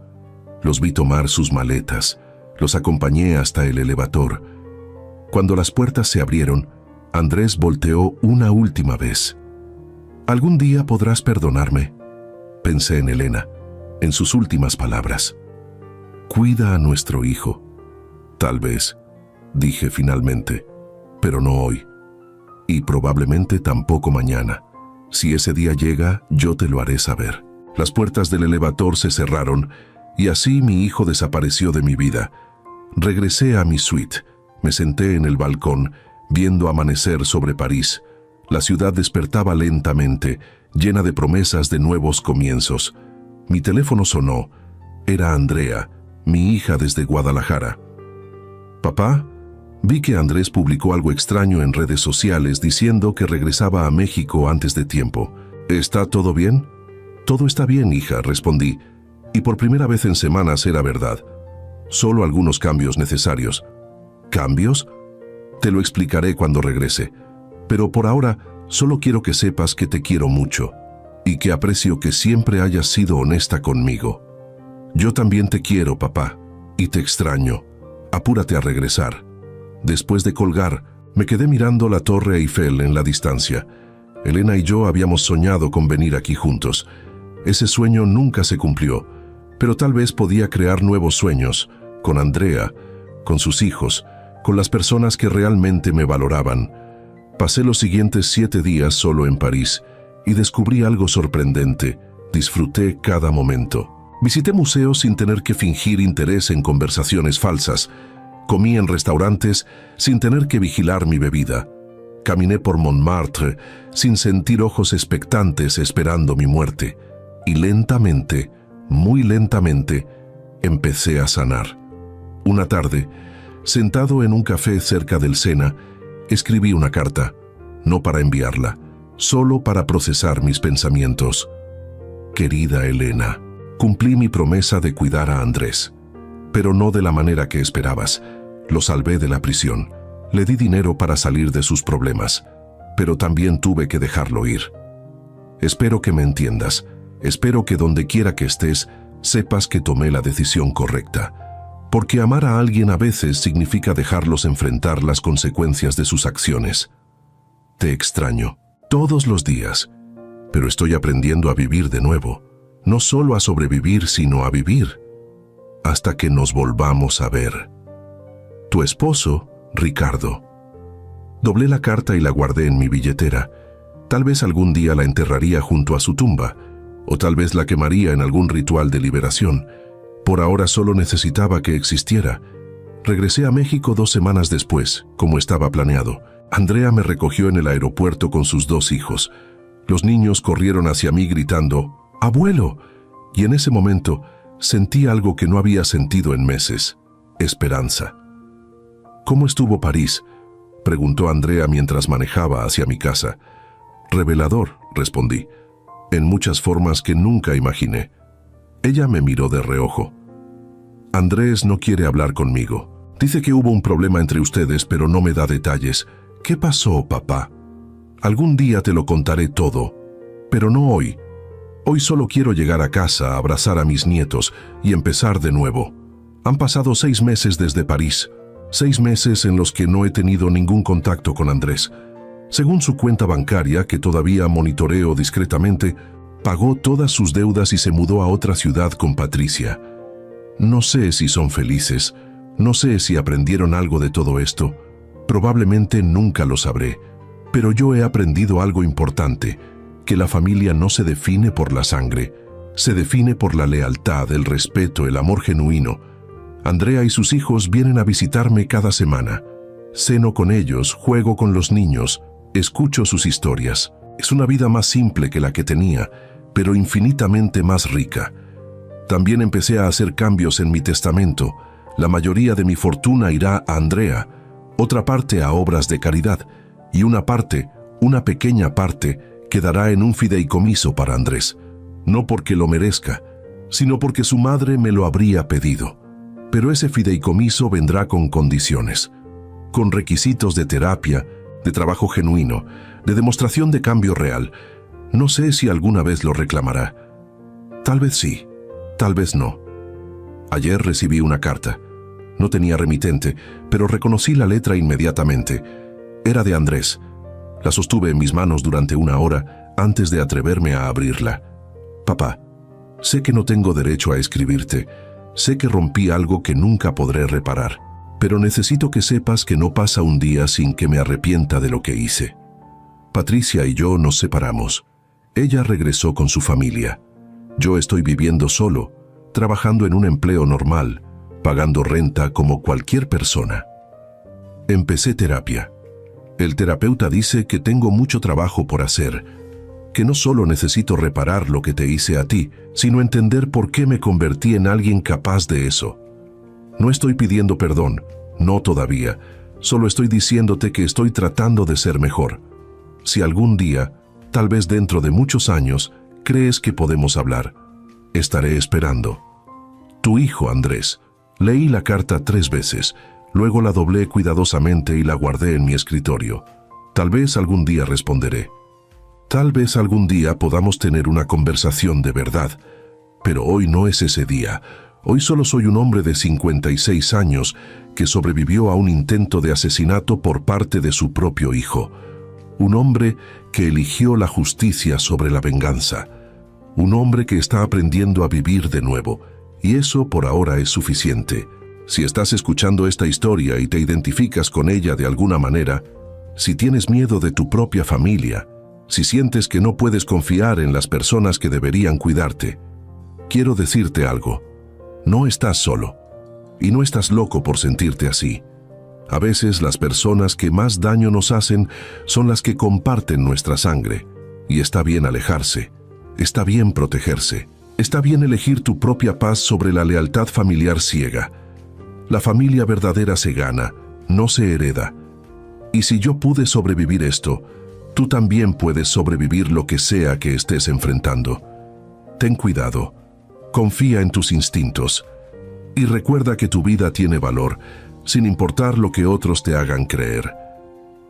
Los vi tomar sus maletas. Los acompañé hasta el elevador. Cuando las puertas se abrieron, Andrés volteó una última vez. «Algún día podrás perdonarme», pensé en Elena, en sus últimas palabras. «Cuida a nuestro hijo». «Tal vez», dije finalmente, «pero no hoy. Y probablemente tampoco mañana. Si ese día llega, yo te lo haré saber». Las puertas del elevador se cerraron y así mi hijo desapareció de mi vida. Regresé a mi suite. Me senté en el balcón, viendo amanecer sobre París. La ciudad despertaba lentamente, llena de promesas de nuevos comienzos. Mi teléfono sonó. Era Andrea, mi hija desde Guadalajara. «Papá», vi que Andrés publicó algo extraño en redes sociales diciendo que regresaba a México antes de tiempo. «¿Está todo bien?» «Todo está bien, hija», respondí, y por primera vez en semanas era verdad. Solo algunos cambios necesarios. ¿Cambios? Te lo explicaré cuando regrese. Pero por ahora, solo quiero que sepas que te quiero mucho y que aprecio que siempre hayas sido honesta conmigo. Yo también te quiero, papá, y te extraño. Apúrate a regresar». Después de colgar, me quedé mirando la Torre Eiffel en la distancia. Elena y yo habíamos soñado con venir aquí juntos. Ese sueño nunca se cumplió, pero tal vez podía crear nuevos sueños, con Andrea, con sus hijos, con las personas que realmente me valoraban. Pasé los siguientes 7 días solo en París y descubrí algo sorprendente. Disfruté cada momento. Visité museos sin tener que fingir interés en conversaciones falsas. Comí en restaurantes sin tener que vigilar mi bebida. Caminé por Montmartre sin sentir ojos expectantes esperando mi muerte. Y lentamente, muy lentamente, empecé a sanar. Una tarde, sentado en un café cerca del Sena, escribí una carta, no para enviarla, solo para procesar mis pensamientos. «Querida Elena, cumplí mi promesa de cuidar a Andrés, pero no de la manera que esperabas. Lo salvé de la prisión, le di dinero para salir de sus problemas, pero también tuve que dejarlo ir. Espero que me entiendas. Espero que donde quiera que estés, sepas que tomé la decisión correcta, porque amar a alguien a veces significa dejarlos enfrentar las consecuencias de sus acciones. Te extraño, todos los días, pero estoy aprendiendo a vivir de nuevo, no solo a sobrevivir, sino a vivir, hasta que nos volvamos a ver. Tu esposo, Ricardo». Doblé la carta y la guardé en mi billetera. Tal vez algún día la enterraría junto a su tumba, o tal vez la quemaría en algún ritual de liberación. Por ahora solo necesitaba que existiera. Regresé a México 2 semanas después, como estaba planeado. Andrea me recogió en el aeropuerto con sus 2 hijos. Los niños corrieron hacia mí gritando, ¡Abuelo! Y en ese momento sentí algo que no había sentido en meses: esperanza. ¿Cómo estuvo París?, preguntó Andrea mientras manejaba hacia mi casa. Revelador, respondí, en muchas formas que nunca imaginé. Ella me miró de reojo. Andrés no quiere hablar conmigo. Dice que hubo un problema entre ustedes, pero no me da detalles. ¿Qué pasó, papá? Algún día te lo contaré todo, pero no hoy. Hoy solo quiero llegar a casa, abrazar a mis nietos y empezar de nuevo. Han pasado 6 meses desde París, 6 meses en los que no he tenido ningún contacto con Andrés. Según su cuenta bancaria, que todavía monitoreo discretamente, pagó todas sus deudas y se mudó a otra ciudad con Patricia. No sé si son felices, no sé si aprendieron algo de todo esto. Probablemente nunca lo sabré, pero yo he aprendido algo importante: que la familia no se define por la sangre, se define por la lealtad, el respeto, el amor genuino. Andrea y sus hijos vienen a visitarme cada semana. Ceno con ellos, juego con los niños, escucho sus historias. Es una vida más simple que la que tenía, pero infinitamente más rica. También empecé a hacer cambios en mi testamento. La mayoría de mi fortuna irá a Andrea, otra parte a obras de caridad, y una parte, una pequeña parte, quedará en un fideicomiso para Andrés. No porque lo merezca, sino porque su madre me lo habría pedido. Pero ese fideicomiso vendrá con condiciones, con requisitos de terapia, de trabajo genuino, de demostración de cambio real. No sé si alguna vez lo reclamará. Tal vez sí, tal vez no. Ayer recibí una carta. No tenía remitente, pero reconocí la letra inmediatamente. Era de Andrés. La sostuve en mis manos durante 1 hora antes de atreverme a abrirla. Papá, sé que no tengo derecho a escribirte. Sé que rompí algo que nunca podré reparar, pero necesito que sepas que no pasa un día sin que me arrepienta de lo que hice. Patricia y yo nos separamos. Ella regresó con su familia. Yo estoy viviendo solo, trabajando en un empleo normal, pagando renta como cualquier persona. Empecé terapia. El terapeuta dice que tengo mucho trabajo por hacer, que no solo necesito reparar lo que te hice a ti, sino entender por qué me convertí en alguien capaz de eso. No estoy pidiendo perdón, no todavía, solo estoy diciéndote que estoy tratando de ser mejor. Si algún día, tal vez dentro de muchos años, crees que podemos hablar, estaré esperando. Tu hijo, Andrés. Leí la carta 3 veces, luego la doblé cuidadosamente y la guardé en mi escritorio. Tal vez algún día responderé. Tal vez algún día podamos tener una conversación de verdad, pero hoy no es ese día. Hoy solo soy un hombre de 56 años que sobrevivió a un intento de asesinato por parte de su propio hijo. Un hombre que eligió la justicia sobre la venganza. Un hombre que está aprendiendo a vivir de nuevo, y eso por ahora es suficiente. Si estás escuchando esta historia y te identificas con ella de alguna manera, si tienes miedo de tu propia familia, si sientes que no puedes confiar en las personas que deberían cuidarte, quiero decirte algo. No estás solo. Y no estás loco por sentirte así. A veces las personas que más daño nos hacen son las que comparten nuestra sangre. Y está bien alejarse. Está bien protegerse. Está bien elegir tu propia paz sobre la lealtad familiar ciega. La familia verdadera se gana, no se hereda. Y si yo pude sobrevivir esto, tú también puedes sobrevivir lo que sea que estés enfrentando. Ten cuidado, confía en tus instintos y recuerda que tu vida tiene valor, sin importar lo que otros te hagan creer.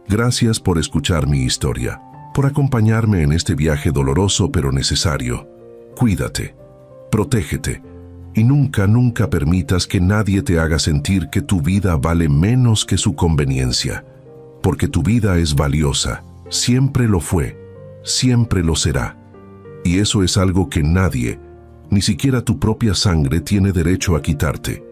Gracias por escuchar mi historia, por acompañarme en este viaje doloroso pero necesario. Cuídate, protégete y nunca, nunca permitas que nadie te haga sentir que tu vida vale menos que su conveniencia, porque tu vida es valiosa. Siempre lo fue, siempre lo será. Y eso es algo que nadie, ni siquiera tu propia sangre, tiene derecho a quitarte.